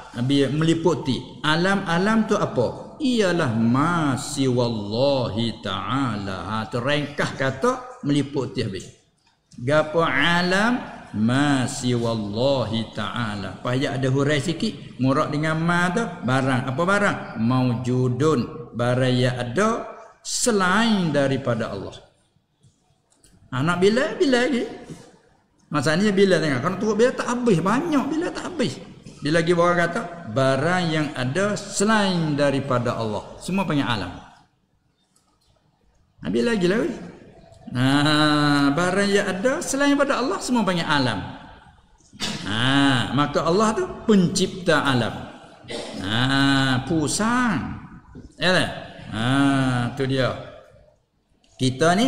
meliputi alam-alam tu apa? Ialah masih wallahi ta'ala. Terengkah kata meliputi habis. Gapo alam ma siwallahi ta'ala. Payah ada hurai sikit. Murad dengan ma tu barang. Apa barang? Maujudun. Barang yang ada selain daripada Allah. Anak bila lagi. Masalahnya bila tengok. Kalau turut bila tak habis. Banyak bila tak habis. Bila lagi orang kata barang yang ada selain daripada Allah. Semua panggil alam. Habis lagi lah. Barang yang ada selain daripada Allah semua panggil alam. Maka Allah tu pencipta alam. Pusang. Ya tak? Tu dia. Kita ni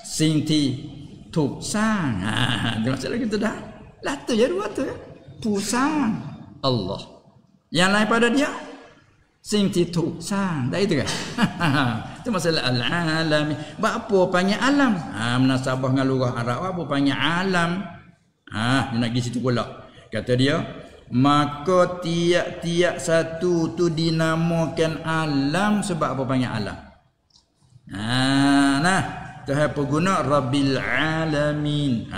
sing ti tuk sang. Masalah kita dah. Lah tu je dua tu ya. Pusang Allah. Yang lain pada dia sing ti tuk sang. Dah itu kan? Itu masalah al-alami. Apa panggil alam? Munasabah dengan lurah Arab apa panggil alam? Dia nak pergi situ pula. Kata dia, maka tiap-tiap satu tu dinamakan alam sebab apa panggil alam? Tuhan pengguna Rabbil Alamin.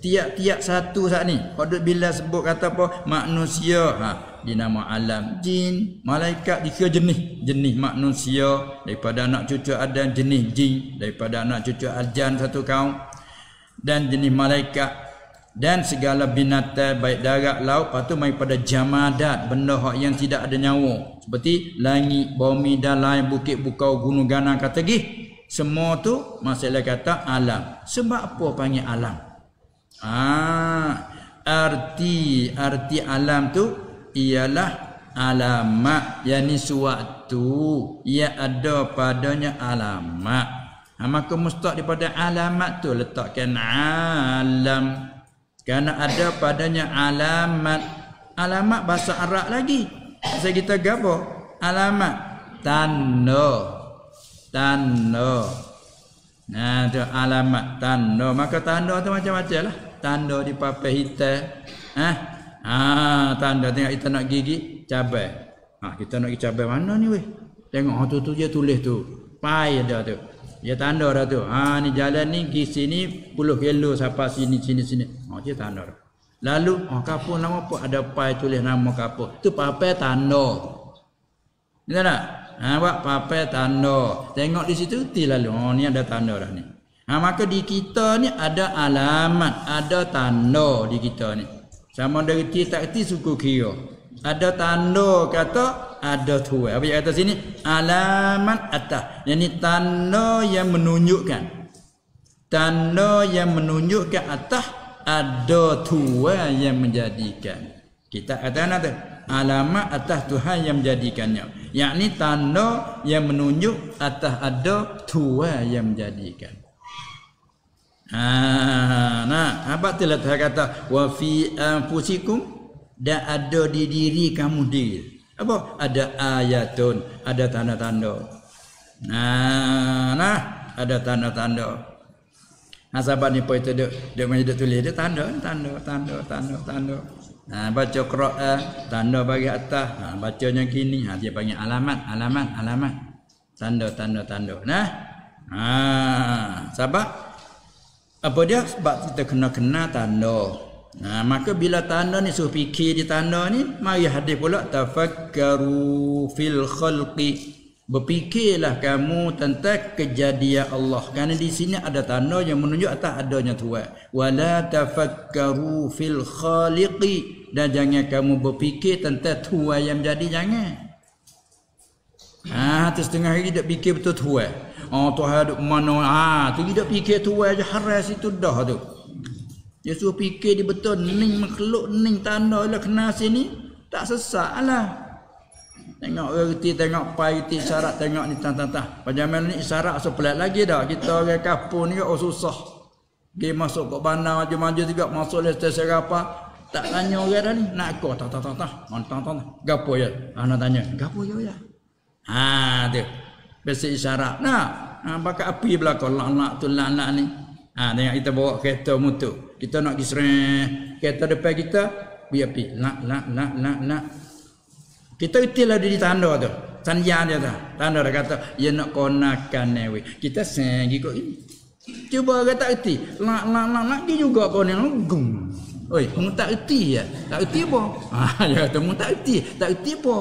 Tiap-tiap satu saat ni. Pada bila sebut kata apa? Manusia. Dinama alam. Jin, malaikat dikira jenis manusia. Daripada anak cucu Adam jenis jin. Daripada anak cucu Aljan satu kaum. Dan jenis malaikat. Dan segala binatang baik darat laut. Lepas tu mai pada jamadat. Benda yang tidak ada nyawa. Seperti langit, bumi dan lain. Bukit, bukau, gunung, ganang kata gih. Semua tu masalah kata alam. Sebab apa panggil alam? Arti alam tu ialah alamat, yakni suatu ia ada padanya alamat. Maka mustaq daripada alamat tu letakkan alam. Kerana ada padanya alamat. Alamat bahasa Arab lagi. Bahasa kita gapo? Alamat tanda. Tu alamat tanda. Maka tanda tu macam-macam lah. Tanda di papai hitam. Tanda tengok kita nak gigi cabai. Kita nak gigi cabai mana ni weh? Tengok tu je tulis tu. Pai ada tu. Dia tanda dah tu. Ni jalan ni pergi sini 10 kilo sampai sini. Dia tanda dah. Lalu kapur nama apa? Ada pai tulis nama kapur. Tu papai tanda. Betul tak? Buat papai tanda. Tengok di situ ti lalu. Ni ada tanda dah ni. Maka di kita ni ada alamat, ada tanda di kita ni. Sama dari ti tak ti suku kira. Ada tanda kata ada tuai. Apa yang kata sini? Alamat atas. Yang ni tanda yang menunjukkan. Tanda yang menunjukkan atas ada tuai yang menjadikan. Kita kata apa? Alamat atas Tuhan yang menjadikannya. Yakni tanda yang menunjuk atas ada tuai yang menjadikan. Apa tu lah Tuhan kata wa fi anfusikum, dan ada di diri kamu diri. Apa? Ada ayatun, ada tanda-tanda. Ada tanda-tanda. Sahabat ni pun itu dia menjadi tulis dia tanda. Baca Quran tanda bagi atas, bacanya kini dia panggil alamat. Tanda. Sebab apa dia? Sebab kita kena tanda. Maka bila tanda ni suruh fikir di tanda ni, mari hadis pula tafakkaru fil khalqi. Berfikirlah kamu tentang kejadian Allah. Kerana di sini ada tanda yang menunjuk atas adanya Tuhan. Wala tafakkaru fil khaliqi, dan jangan kamu berfikir tentang Tuhan yang menjadi, jangan. Tu setengah hari tak fikir betul Tuhan. Tuhan duk mana? Tu dia fikir Tuhan je haram situ dah tu. Dia suruh fikir dia betul ning makhluk ning tanda lah kena sini tak sesak lah. Tengok reti, tengok pai reti, syarat tengok ni tang-tang. Pajaman ni syarat so pelat lagi dah. Kita orang kampung ni susah. Dia masuk ke bandar maju-maju juga, masuk le stesen apa. Tak tanya orang dah ni, nak aku tang. Gapo ya? Ana tanya, gapo ya? Tu. Besi isyarat. Pakai api belakang laknak tu laknak ni. Tengok kita bawa kereta motor. Kita nak pergi sereng. Kereta depan kita, biar api. Lak. Kita itilah di tanda tu. Sanjang dia tu. Tanda dah kata, ya nak konakan newe. Kita seng ikut ini. Cuba orang tak erti. Lak dia juga kau ni gum. Oi, mu tak erti ya. Tak erti apa? Dia kata mu tak erti. Tak erti apa?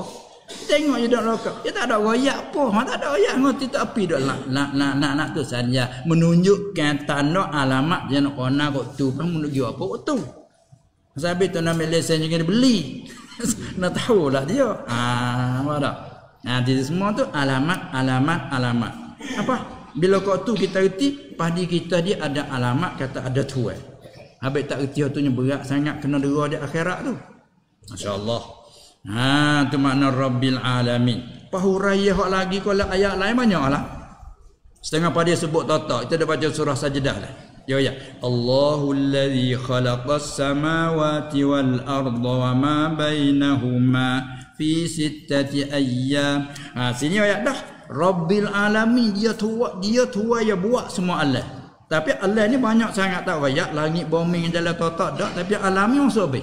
Tengok je dak lokap. Dia tak ada royak apa. Tak ada royak ngerti tak api dak nak tu saja menunjukkan tanda alamat dia nak kena kok tu pun menunjuk apa kok tu. Sampai tu nak lesen juga dia beli. Nak tahu lah dia. Apa dak? Di semua tu alamat. Apa? Bila kau tu kita erti, padi kita dia ada alamat kata ada tuai. Habis tak erti tu berat sangat kena dera di akhirat tu. Masya-Allah. Tu makna Rabbil Alamin. Pahuraya hak lagi kalau ayat lain banyaklah. Setengah pada sebut totok. Kita dah baca surah Sajdah lah. Ya. Allahul ladzi khalaqas samawati wal arda wa ma bainahuma fi sittati ayyam. Sini ayat dah. Rabbil Alamin, dia tua ya buat semua Allah. Tapi Allah ni banyak sangat tak ayat langit bumi dalam totok dak, tapi alam ni masuk habis.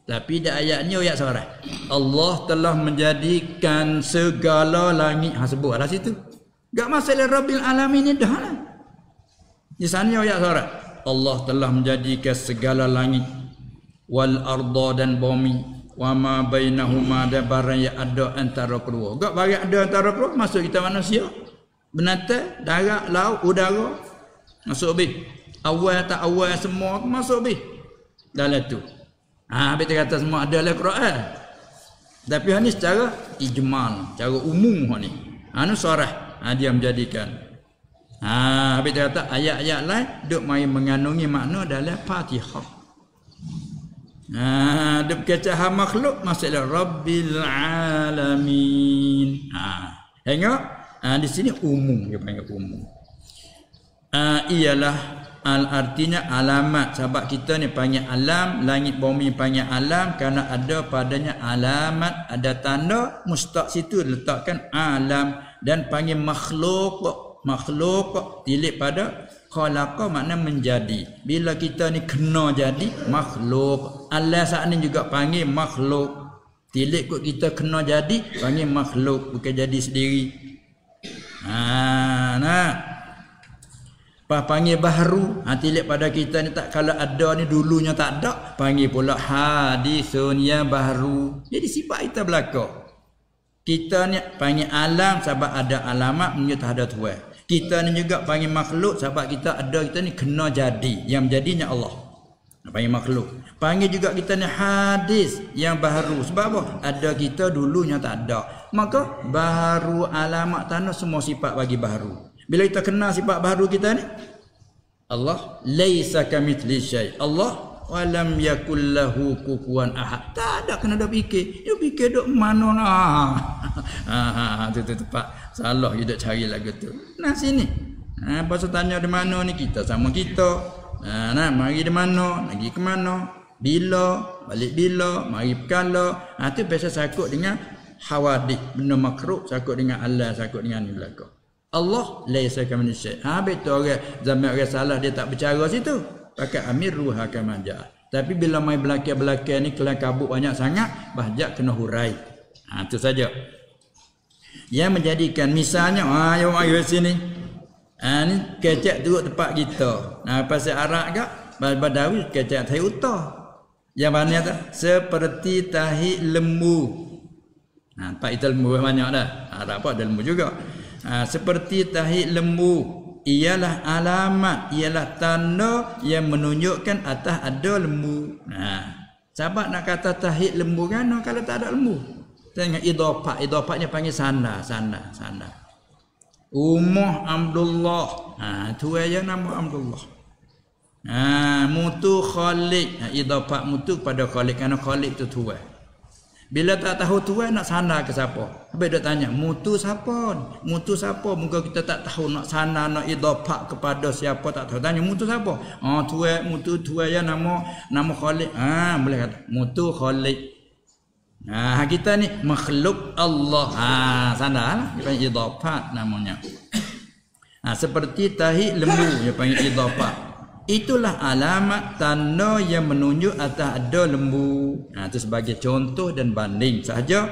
Tapi dak ayat ni ayat seorang. Allah telah menjadikan segala langit. Sebutlah situ. Gak masalah Rabbil Alamin ni dah lah. Di sana ayat seorang. Allah telah menjadikan segala langit wal arda dan bumi. Wa ma bainahuma dan barang yang ada antara kedua. Gak barang ada antara kedua masuk kita manusia, binatang, darat, laut, udara masuk habis. Awal tak awal semua masuk habis dalam tu. Habis dia kata semua ada dalam Quran. Tapi ni secara ijmal, secara umum ni. Anu sarah dia menjadikan. Habis dia kata ayat-ayat lain duk mai mengandungi makna dalam Fatihah. Dia berkata makhluk masalah Rabbil Alamin. Tengok di sini umum, dia panggil umum. Ialah artinya alamat. Sebab kita ni panggil alam, langit bumi panggil alam kerana ada padanya alamat, ada tanda mustaq situ letakkan alam. Dan panggil makhluk tilik pada khalaqa makna menjadi. Bila kita ni kena jadi makhluk. Allah saat ni juga panggil makhluk. Tilik kot kita kena jadi panggil makhluk, bukan jadi sendiri. Panggil baharu. Tilik pada kita ni tak kalau ada ni dulunya tak ada, panggil pula hadisun ya baharu. Jadi sifat kita belaka. Kita ni panggil alam sebab ada alamat menunjuk ada Tuhan. Kita ni juga panggil makhluk sebab kita ni kena jadi. Yang jadinya Allah. Panggil makhluk. Panggil juga kita ni hadis yang baharu. Sebab apa? Ada kita dulunya tak ada. Maka baharu alamat tanah semua sifat bagi baharu. Bila kita kenal sifat baharu kita ni, Allah laisa kamitsli syai. Allah walam yakul lahu kufuwan ahad. Tak ada kena dah fikir. Dia fikir duk mana lah. Tu tepat. Salah dia dak cari lagu tu. Nah sini. Pasal tanya di mana ni kita sama kita. Mari di mana, lagi ke mana, bila, balik bila, mari perkala. Tu biasa sakut dengan hawadith, benda makruh, sakut dengan Allah, sakut dengan ni belaka. Allah laisa kamitsli syai. Betul orang zaman orang salah dia tak bercara situ. Pakai amir ruha kama jaa. Tapi bila mai belakang-belakang ni kelang kabut banyak sangat, bahjak kena hurai. Itu saja. Yang menjadikan misalnya yang mari sini. Ni kecek turut tempat kita. Pasal Arab gak Badawi kecek tahi utah. Yang mana tu? Seperti tahi lembu. Pak itu lembu banyak dah. Arab apa ada lembu juga. Seperti tahi lembu. Ialah alamat, ialah tanda yang menunjukkan atas ada lembu. Sebab nak kata tahid lembu kan kalau tak ada lembu. Tengok idhafahnya panggil sana. Ummah Abdullah. Tu aja nama Abdullah. Mutu Khalid. Idhafah mutu pada Khalid kerana Khalid tu tuan. Bila tak tahu tuan nak sana ke siapa? Habis dia tanya, mutu siapa? Mutu siapa? Muka kita tak tahu nak sana nak idhafah kepada siapa tak tahu. Tanya mutu siapa? Tuan mutu tuan ya nama Khalid. Boleh kata mutu Khalid. Kita ni makhluk Allah. Sana dia panggil idhafah namanya. Seperti tahi lembu dia panggil idhafah. Itulah alamat tanda yang menunjuk atas ada lembu. Itu sebagai contoh dan banding sahaja.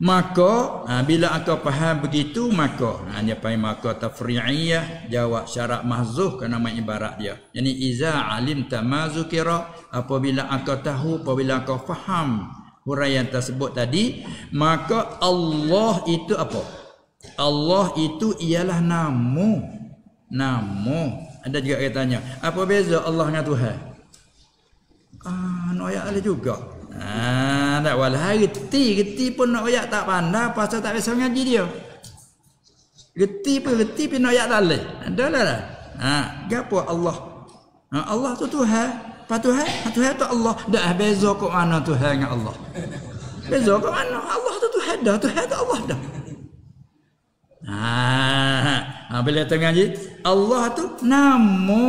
Maka bila engkau faham begitu, maka dia panggil maka tafri'iyah, jawab syarat mahzuh kerana nama ibarat dia. Yani iza alimta ma zukira, apabila engkau tahu, apabila engkau faham huraian tersebut tadi, maka Allah itu apa? Allah itu ialah nama. Ada juga katanya, apa beza Allah dengan Tuhan? Nak ayat ada juga. Tak walah reti pun nak ayat tak pandai pasal tak biasa ngaji dia. Reti pun nak ayat tak leh. Adalah. Gapo Allah? Allah tu Tuhan. Tuhan tu Allah. Dah beza kok mana Tuhan dengan Allah? Beza kok mana? Allah tu Tuhan dah, Tuhan tu Allah dah. Bila tengah ngaji, Allah tu nama.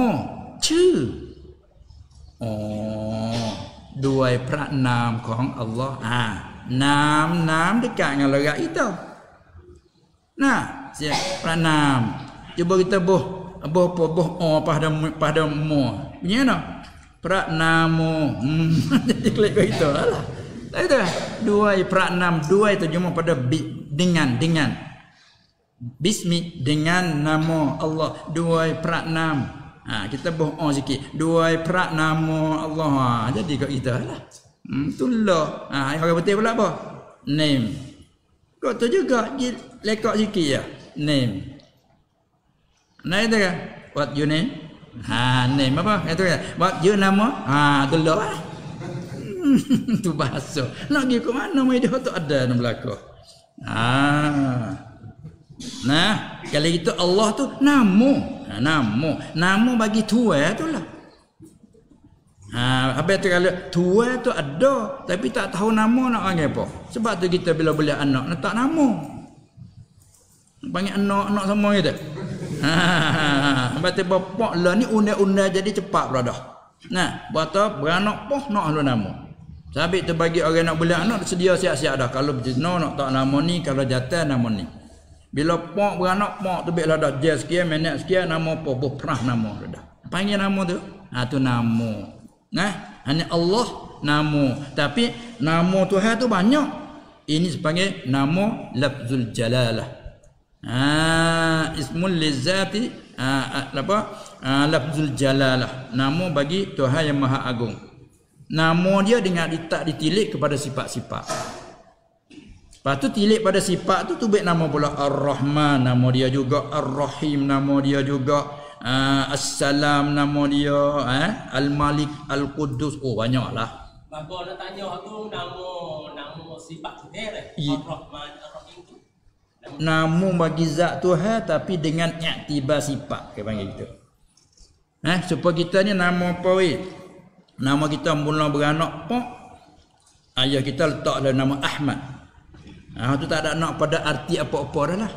Dua pranamของ Allah. Nam dekat dengan logat kita. Nah, siap pranam. Cuba kita boh pada mu. Punya mana? Pranamo. Jadi klik kita lah. Tak itu. Dua pranam, dua itu cuma pada dengan bismi, dengan nama Allah. Dua pranam. Kita bohong sikit. Dua prak nama Allah. Jadi kat kita lah. Itulah. Orang betul pula apa? Name. Kau tu juga lekak sikit ya. Name. Nah itu kan? What your name? Name apa? Itu kan? What your nama? Itulah. Tu bahasa. Nak pergi ke mana? Dia tu ada dalam belakang. Nah, kalau itu Allah tu nama bagi Tuhan tu lah. Apa tu kalau Tuhan tu ada tapi tak tahu nama nak panggil apa. Sebab tu kita bila boleh anak letak nama. Panggil anak semua gitu. Berarti bapak lah ni undang-undang jadi cepat pula dah. Nah, berata beranak poh nak lu nama. Sabit tu bagi orang nak boleh anak sedia siap-siap dah. Kalau berzina nak tak nama ni, kalau jatuh nama ni. Bila pak beranak pak tu biarlah dah dia sekian minit sekian nama apa pernah nama dah. Panggil nama tu. Tu nama. Hanya Allah nama. Tapi nama Tuhan tu banyak. Ini sebagai nama lafzul jalalah. Ismul lizati lafzul jalalah. Nama bagi Tuhan yang Maha Agung. Nama dia dengan tak ditilik kepada sifat-sifat. Lepas tu tilik pada sifat tu baik nama pula Ar-Rahman, nama dia juga Ar-Rahim, nama dia juga As-Salam, nama dia Al-Malik, Al-Quddus. Banyaklah. Bapak nak tanya aku nama sifat Tuhan Ar-Rahman, Ar-Rahim tu. Nama bagi zat Tuhan tapi dengan iktibar sifat dia panggil gitu. Supaya kita ni nama apa weh? Nama kita mula beranak pak. Ayah kita letak dalam nama Ahmad. Tu tak ada nak pada arti apa-apa dah lah.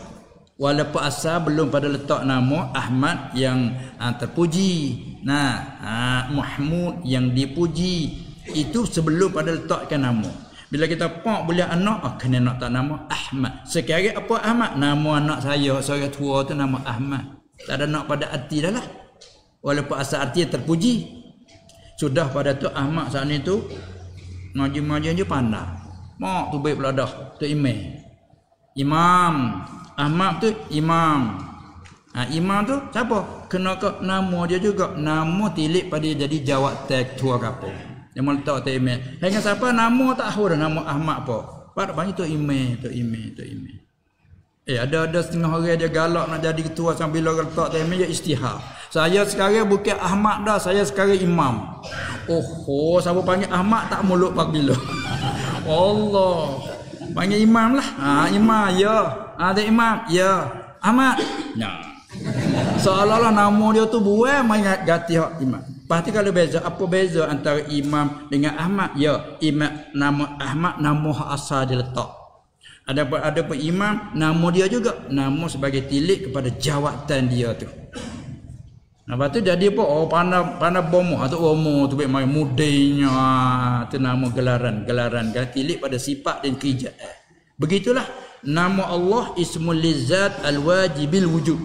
Walaupun asal belum pada letak nama Ahmad yang terpuji. Mahmud yang dipuji. Itu sebelum pada letakkan nama. Bila kita pak boleh anak, kena nak tak nama Ahmad. Sekarang apa Ahmad? Nama anak saya, seorang tua tu nama Ahmad. Tak ada nak pada arti dah lah. Walaupun asal arti terpuji. Sudah pada tu Ahmad saat ni tu ngaji-ngaji je pandai. Mak tu baik pula dah. Tu Imam. Ahmad tu Imam. Imam tu siapa? Kena ke nama dia juga. Nama tilik pada jadi jawab tag tua kapal. Yang mau letak tu imam. Hingga siapa nama tak tahu dah nama Ahmad apa. Pada banyak tu imam. Ada setengah orang dia galak nak jadi ketua sambil letak tu imam dia istihar. Saya sekarang bukan Ahmad dah, saya sekarang Imam. Siapa panggil Ahmad tak mulut pak bila. Allah. Panggil imam lah. Imam ya. Ada imam ya. Ahmad. Seolah-olah nama dia tu buat main ganti hak imam. Pasti kalau beza, apa beza antara imam dengan Ahmad? Ya, imam nama Ahmad nama hak asal dia letak. Ada pun imam nama dia juga nama sebagai tilik kepada jawatan dia tu. Lepas tu jadi apa? Pandai bomo atau omo tu baik main mudainya. Tu nama gelaran tilik pada sifat dan kerja. Begitulah nama Allah ismul lizat al-wajibil wujud.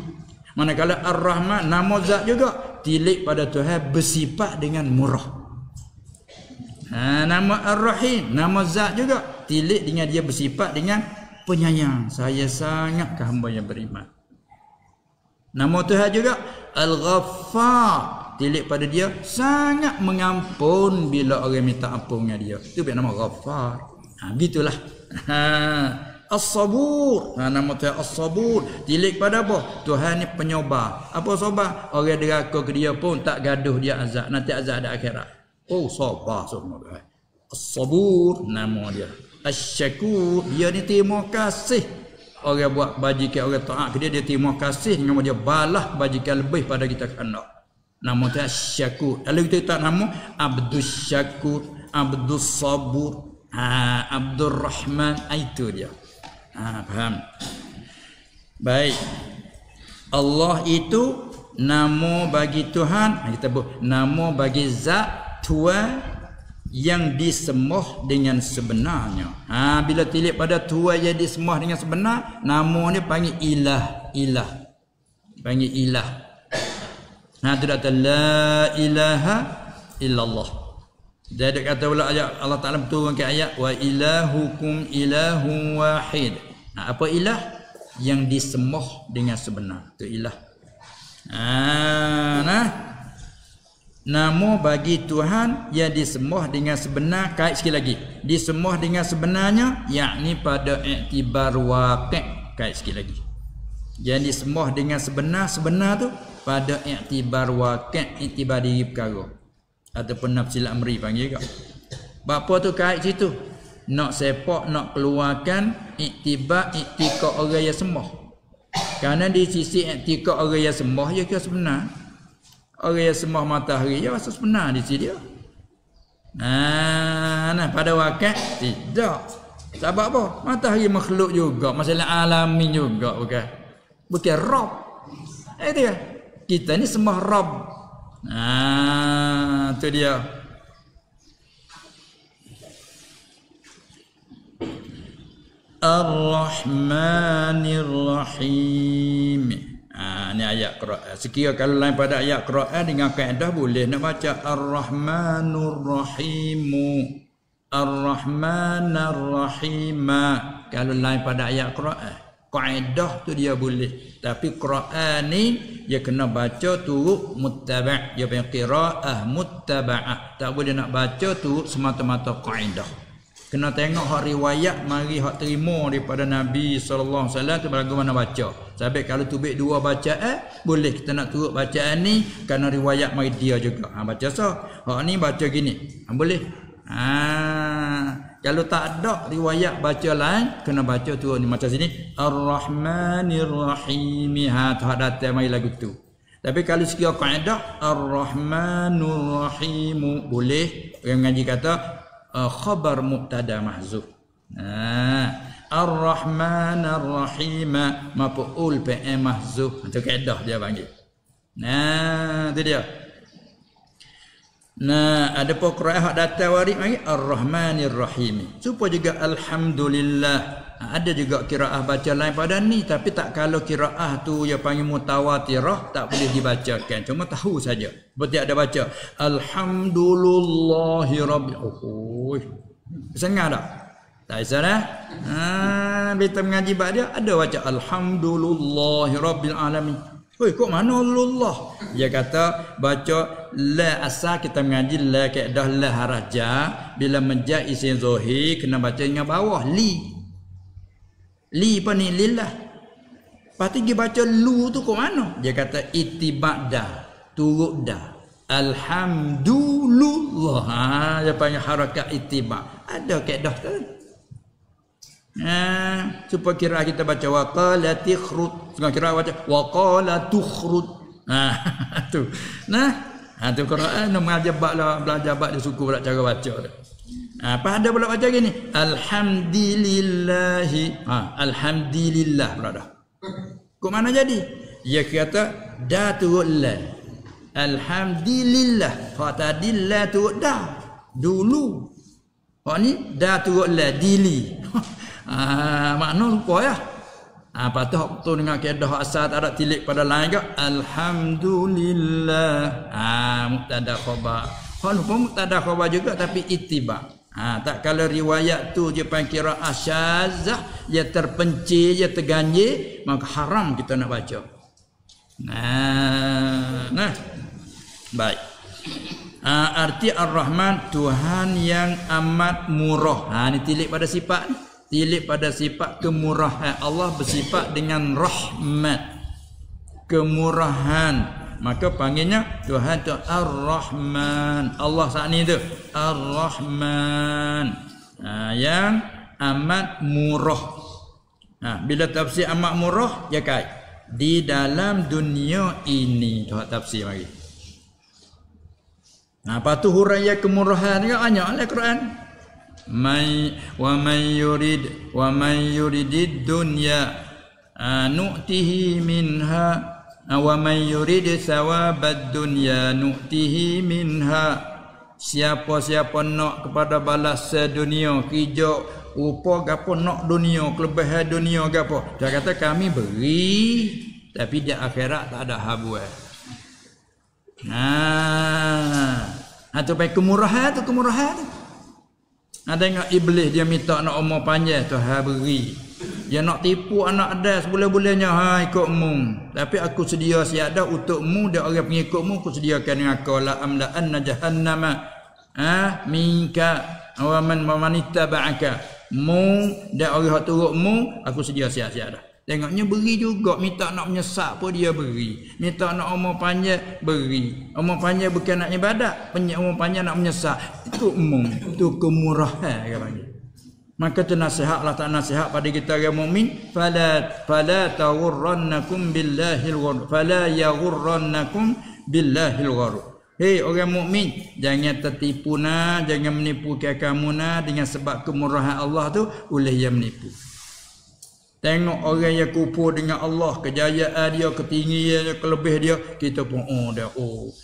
Manakala Ar-Rahman nama zat juga tilik pada Tuhan bersifat dengan murah. Nama Ar-Rahim nama zat juga tilik dengan dia bersifat dengan penyayang, saya sangat ke hamba yang beriman. Nama Tuhan juga Al-Ghaffar, tilik pada dia sangat mengampun bila orang minta ampun dengan dia. Itu nama Ghaffar. Begitulah. As-Sabur. Nama Tuhan As-Sabur, tilik pada apa? Tuhan ni penyobar. Apa sabar? Orang deraka ke dia pun tak gaduh dia azab, nanti azab ada akhirat. Oh, sabar semua Tuhan. As-Sabur nama dia. Asy-Syakur, dia ni terima kasih. Orang buat bajikan, orang taat ke dia, dia terima kasih dengan dia balas bajikan lebih pada kita kena. Nama dia Syakur. Kalau kita tak nama Abdus Syakur, Abdus Sabur, Abdul Rahman, itu dia. Faham? Baik. Allah itu nama bagi Tuhan, kita sebut nama bagi zat Tuhan yang disembah dengan sebenarnya. Bila tilik pada Tuhan yang disembah dengan sebenar, nama ni panggil ilah. Panggil ilah. Tu kata la ilaha illallah. Dia ada kata pula ayat Allah Taala turunkan ayat wa ilahukum ilahun wahid. Apa ilah? Yang disembah dengan sebenar. Itu ilah. Nama bagi Tuhan yang disembah dengan sebenar. Kait sekali lagi, disembah dengan sebenarnya, yakni pada iktibar waqi'. Kait sekali lagi, yang disembah dengan sebenar tu pada iktibar waqi', iktibar diri perkara ataupun nafsil amri panggil juga. Apa tu kait situ? Nak sepak, nak keluarkan iktibar orang yang sembah. Kerana di sisi iktibar orang yang sembah ya ke sebenar. Orang yang sembah matahari dia rasa sebenar di sini dia. Pada wakil tidak. Sebab apa? Matahari makhluk juga, masalah alami juga, bukan Rabb. Itu ya. Kita ni sembah Rabb. Itu dia. Ar-Rahmanir Rahim. Ni ayat Quran. Sekira kalau lain pada ayat Quran dengan kaedah boleh nak baca Ar-Rahmanur Rahimu, Ar-Rahmanir Rahima. Kalau lain pada ayat Quran, kaedah tu dia boleh. Tapi Quran ni dia kena baca turut muttaba', dia punya qiraah muttaba'ah. Tak boleh nak baca turut semata-mata kaedah. Kena tengok hak riwayat, mari hak terima daripada Nabi sallallahu alaihi wasallam tu bagaimana baca. Sebab kalau tubik dua bacaan, boleh kita nak turut bacaan ni kerana riwayat mari dia juga. Baca hak ni baca gini. Boleh. Kalau tak ada riwayat baca lain, kena baca turut ni macam sini. Ar-Rahmanir Rahim. Tu hak datang mari lagu tu. Tapi kalau sekira kaedah Ar-Rahmanur Rahim, boleh. Orang mengaji kata khabar mubtada mahzuf. Ar-Rahman Ar-Rahim maf'ul fi'il mahzuf. Itu kaedah dia panggil. Itu dia. Ada pokok hak datang warid panggil Ar-Rahmanir Rahim. Supaya juga alhamdulillah. Ada juga qiraah baca lain pada ni, tapi tak kalau qiraah tu dia panggil mutawatirah tak boleh dibacakan. Cuma tahu saja. Seperti ada baca alhamdulillahi rabbil sengaja tak? Tak salah. Kita mengaji bab dia ada baca alhamdulillahi rabbil alamin. Kok mana Allah? Dia kata baca la asal kita mengaji la kaedah la haraja bila menja isim zahir kena baca dengan bawah li. Li apa ni? Lillah. Lepas tu dia baca lu tu kok mana? Dia kata itibak dah, turut dah. Alhamdulillah. Dia panggil harakat itibak. Ada kaedah tu. Supaya kira kita baca waqalati khrut. Setengah kira baca waqalatu khrut. Tu. Tu Quran nak mengajar belajar bab dia suku pula cara baca tu. Apa ada pula baca gini? Alhamdulillahi. Alhamdulillah pula dah. Kok mana jadi? Dia kata dah turut la. Alhamdulillah. Hak tadi la turut dah. Dulu. Hak ni dah turut la dili. Makna lupa ya. Patut tu dengan kaedah asal tak ada tilik pada lain ke? Alhamdulillah. Mubtada khabar. Hak lupa mubtada khabar juga tapi ittiba. Tak kalau riwayat tu je panggil qiraah syazah, dia terpencil, dia terganjil, maka haram kita nak baca. Nah. Baik. Arti Ar-Rahman, Tuhan yang amat murah. Ni tilik pada sifat ni. Tilik pada sifat kemurahan. Allah bersifat dengan rahmat, kemurahan. Maka panggilnya Tuhan tu Ar-Rahman. Allah saat ni tu Ar-Rahman, yang amat murah. Bila tafsir amat murah, dia kait di dalam dunia ini. Tu tafsir mari. Lepas tu huraian kemurahan juga banyak dalam Quran. Wa man yuridid dunya nu'tihi minha wa man yurid thawabad dunya nu'tihi minha. Siapa-siapa nak kepada balas dunia, kerja rupa gapo nak dunia, kelebihan dunia gapo, dia kata kami beri, tapi di akhirat tak ada habuan. Tu baik kemurahan tu. Tengok iblis dia minta nak umur panjang, Tuhan beri. Dia nak tipu anak ada sebulan-bulannya, ikut mu. Tapi aku sedia siada untukmu, dia orang pengikutmu, aku sediakan dengan kau la amla'anna jahannama minka wa man ittaba'aka. Mu dan orang hak turutmu, aku sedia siada. Tengoknya beri juga, minta nak menyesak pun dia beri. Minta nak umur panjang, beri. Umur panjang bukan nak ibadat, umur panjang nak menyesak. Itu itu kemurahan dia panggil. Maka tu nasihat Allah Ta'ala, nasihat pada kita orang mukmin, fala taghurrannakum billahil ghurur, fala yaghurrannakum billahil ghurur. Hei orang mukmin, jangan tertipu jangan menipu kamu dengan sebab kemurahan Allah tu oleh yang menipu. Tengok orang yang kufur dengan Allah, kejayaan dia, ketinggian dia, kelebih dia, kita pun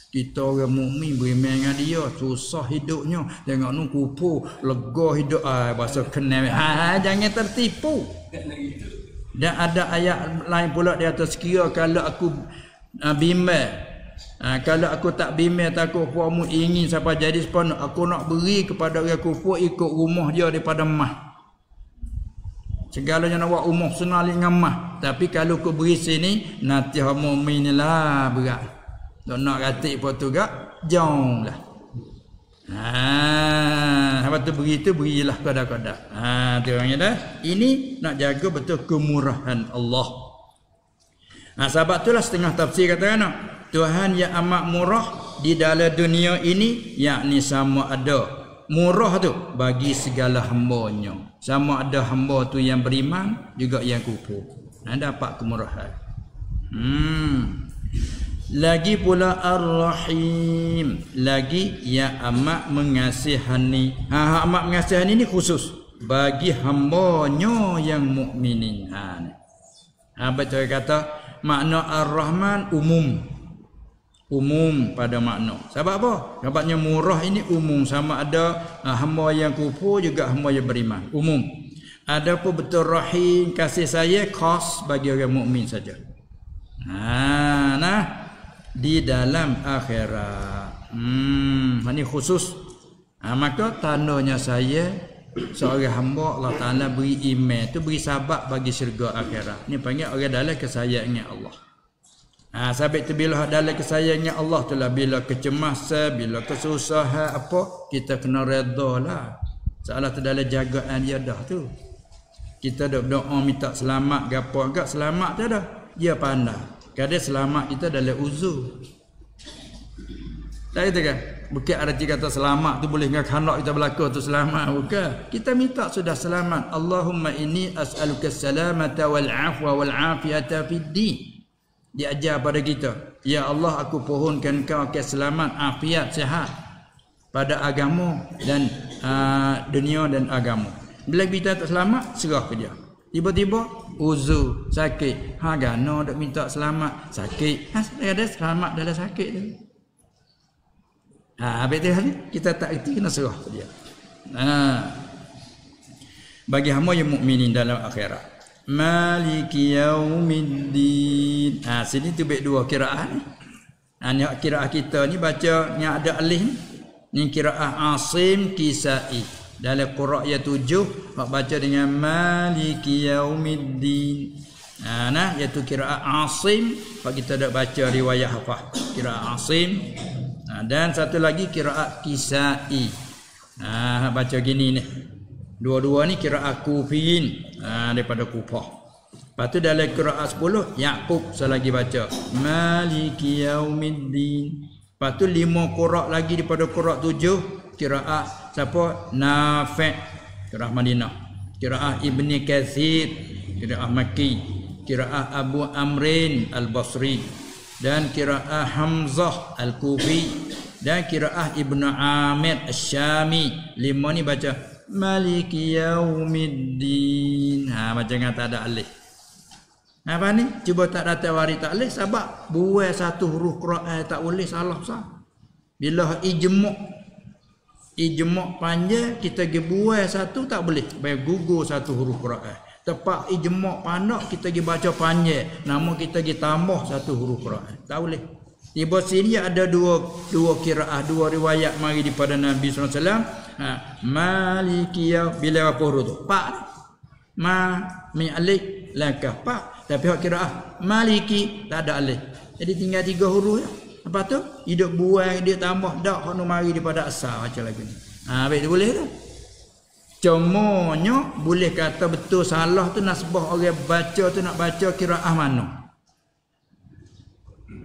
kita orang mukmin beriman dengan dia, susah hidupnya. Tengok nu kufur, lega hidup, bahasa kenal. Jangan tertipu. Dan ada ayat lain pula di atas, kira kalau aku bimbang, kalau aku tak bimbang takut kamu ingin sampai jadi sepenuh, aku nak beri kepada orang kufur ikut rumah dia daripada mah. Segalanya nak buat umur senang dengan mah. Tapi kalau kau beri sini, nanti hamba mukmin lah berat. Tak nak katik pun tu gak, jauh lah. Lepas tu beri tu, berilah kadar-kadar. Tu orangnya dah. Ini nak jaga betul kemurahan Allah. Sebab itulah setengah tafsir katakan, Tuhan yang amat murah di dalam dunia ini, yakni sama ada murah tu bagi segala hambanya. Sama ada hamba tu yang beriman juga yang kufur. Dapat kemurahan. Lagi pula Ar-Rahim, lagi yang amat mengasihani. Amat mengasihani ni khusus bagi hambanya yang mukminin. Betul kata makna Ar-Rahman umum pada makna. Sebab apa? Sebabnya murah ini umum, sama ada hamba yang kufur juga hamba yang beriman, umum. Adapun betul rahim, kasih saya khas bagi orang mukmin saja. Di dalam akhirat. Ini khusus. Maka tandanya saya seorang hamba Allah Taala beri iman tu, beri sabab bagi syurga akhirat. Ini panggil orang dalam kesayangan Allah. Sebab itu bila dalam kesayangan Allah tu lah, bila kecemasan, bila kesusahan apa, kita kena redha lah. Soalan tu dalam jagaan dia dah tu. Kita dah berdoa minta selamat gapo agak selamat tu dah. Dia pandai. Kadang selamat kita dalam uzur. Tak itu kan? Bukan arti kata selamat tu boleh dengan khanak kita berlaku tu selamat. Bukan. Kita minta sudah selamat. Allahumma inni as'aluka salamata wal afwa wal afiyata fid din. Diajar pada kita, ya Allah aku pohonkan kau akan selamat, afiat, sihat pada agama dan dunia dan agama. Bila kita tak selamat, serah ke dia. Tiba-tiba uzur, sakit. Gana dak minta selamat, sakit. Ada selamat dalam sakit tu. Betul kita tak erti, kena serah ke dia. Bagi hamba yang mukminin dalam akhirat. Maliki yaumiddin. Sini tu baik dua kiraat. Ni kiraat kita ni baca yang ada alif ni. Ni kiraat Asim Kisai. Dalam qira' ya 7 hak baca dengan maliki yaumiddin. Nah iaitu qiraat Asim, hak kita dak baca riwayat Hafsah qiraat Asim. Dan satu lagi qiraat Kisai. Baca gini ni. Dua-dua ni qiraat Kufiyin daripada Kufah. Lepas tu dalam qiraat 10 Yaqub selagi baca maliki yaumiddin. Lepas tu 5 qiraat lagi daripada qiraat 7 qiraat siapa? Nafi', qiraat Madinah. Qiraat Ibni Katsir, qiraat Makki. Qiraat Abu Amrin Al-Basri dan qiraat Hamzah Al-Kufi dan qiraat Ibnu Amir Asy-Syami. 5 ni baca maliki yaumiddin. Macam dengan tak ada alif. Apa ni? Cuba tak datang waris tak alif sebab buai satu huruf Quran tak boleh salah sah. Bila ijma' panjang kita pergi buai satu tak boleh. Baik gugur satu huruf Quran. Tepat ijma' pandak kita pergi baca panjang, nama kita pergi tambah satu huruf Quran. Tak boleh. Di bawah sini ada dua qiraah, dua riwayat mari daripada Nabi sallallahu alaihi wasallam. Maliki bila apa huruf tu? Pak. Ma mi alif lakah pak. Tapi hak qiraah maliki tak ada alif. Jadi tinggal 3 huruf je. Lepas tu hidup buang dia tambah dak hak mari daripada asal macam lagu ni. Baik tu boleh tu. Cumanya boleh kata betul salah tu nasbah orang baca tu nak baca qiraah mana?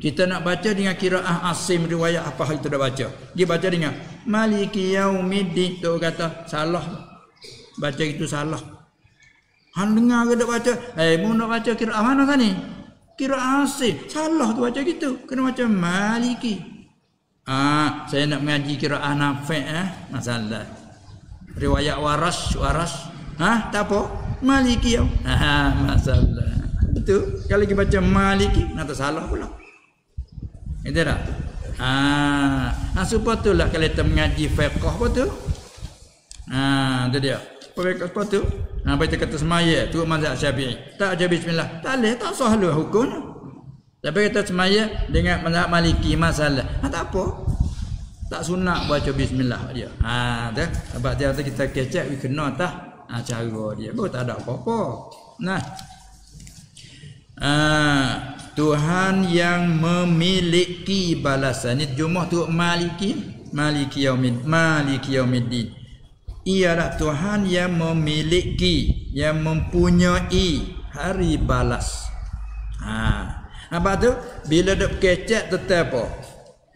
Kita nak baca dengan qiraah Asim riwayat apa kita dah baca. Dia baca dengan maliki yaumiddin tu kata salah. Baca itu salah. Han dengar ke dak baca? Mu nak baca qiraah mana tadi? Qiraah Asim. Salah tu baca gitu. Kena baca maliki. Saya nak mengaji qiraah Nafi' masalah. Riwayat waras. Tak apa. Maliki yau. Masalah. Betul. Kalau kita baca maliki nak tak salah pula. Itu dah. Supaya itulah kalau kita mengaji fiqh apa tu? Itu dia. Apa tu? Baca kata semaya tu mazhab Syafi'i. Tak aja bismillah. Tak boleh, tak sah lu hukumnya. Tapi kata semaya dengan mazhab Maliki masalah. Tak apa. Tak sunat baca bismillah dia. Dah. Sebab dia kata kita kecek we kena tah cara dia. Baru tak ada apa-apa. Nah. Tuhan yang memiliki balasan. Ini jumlah tu Maliki yaumiddin. Ialah Tuhan yang memiliki, yang mempunyai hari balas. Apa tu? Bila dok kecek tetap apa?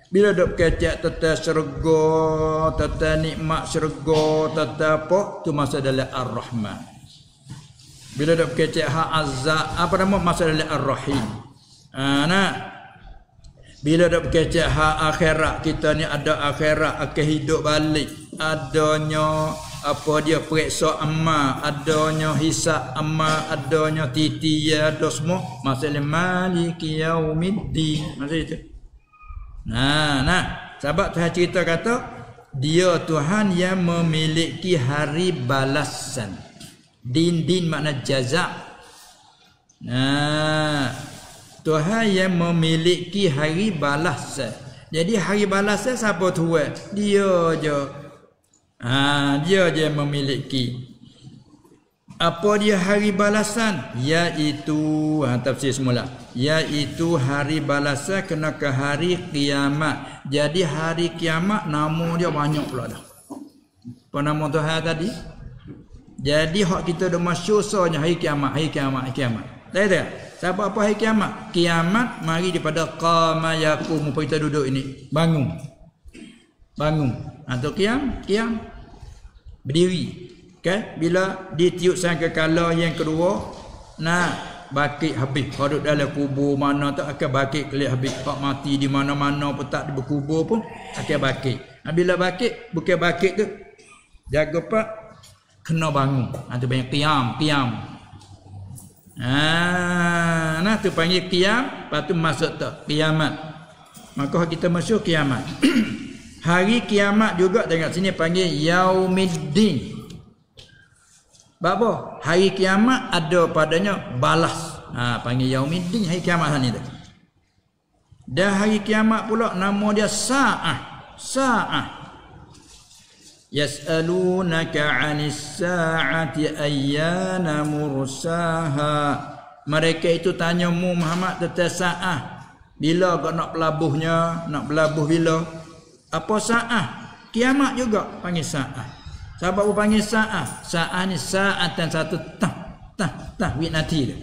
Bila dok kecek tetap syurga, tetap nikmat syurga, tetap apa? Tu masa dalam Ar-Rahman. Bila dok kecek hak azab, apa nama masa dalam Ar-Rahim. Bila dah berkecek hak akhirat, kita ni ada akhirat akan hidup balik, adanya apa dia periksa amal, adanya hisab amal, adanya titiyah, ada semua masalah maliki yaumiddin. Maksud itu. Sebab Tuhan cerita kata dia Tuhan yang memiliki hari balasan. Din makna jaza. Tuhan yang memiliki hari balasan. Jadi hari balasan siapa Tuhan? Dia je. Dia je yang memiliki. Apa dia hari balasan? Iaitu tafsir semula. Iaitu hari balasan kena ke hari kiamat. Jadi hari kiamat nama dia banyak pula dah. Apa nama Tuhan tadi? Jadi hak kita dah masyhurnya hari kiamat. Tak? Sebab apa hari kiamat? Kiamat mari daripada qama yaqumu, kita duduk ini. Bangun. Atau kiam berdiri. Okay? Bila ditiup sangka kala yang kedua, bakit habis. Kalau duduk dalam kubur mana tak akan bakit kelih habis. Pak mati di mana-mana pun tak berkubur pun akan bakit. Bila bakit, bukan bakit tu jaga pak kena bangun. Itu banyak qiyam. Tu panggil qiyam, lepas tu masuk tu kiamat. Maka kita masuk kiamat. Hari kiamat juga tengok sini panggil yaumiddin. Apa? Hari kiamat ada padanya balas. Panggil yaumiddin hari kiamat ni tu. Dan hari kiamat pula nama dia Sa'ah. Yas'alunaka 'anis sa'ati ayyana mursaha. Mereka itu tanya mu Muhammad tentang saat. Bila kau nak pelabuhnya? Nak pelabuh bila? Apa saat? Kiamat juga panggil saat. Sebab apa panggil saat? Saat ni saat dan satu tah winati dia.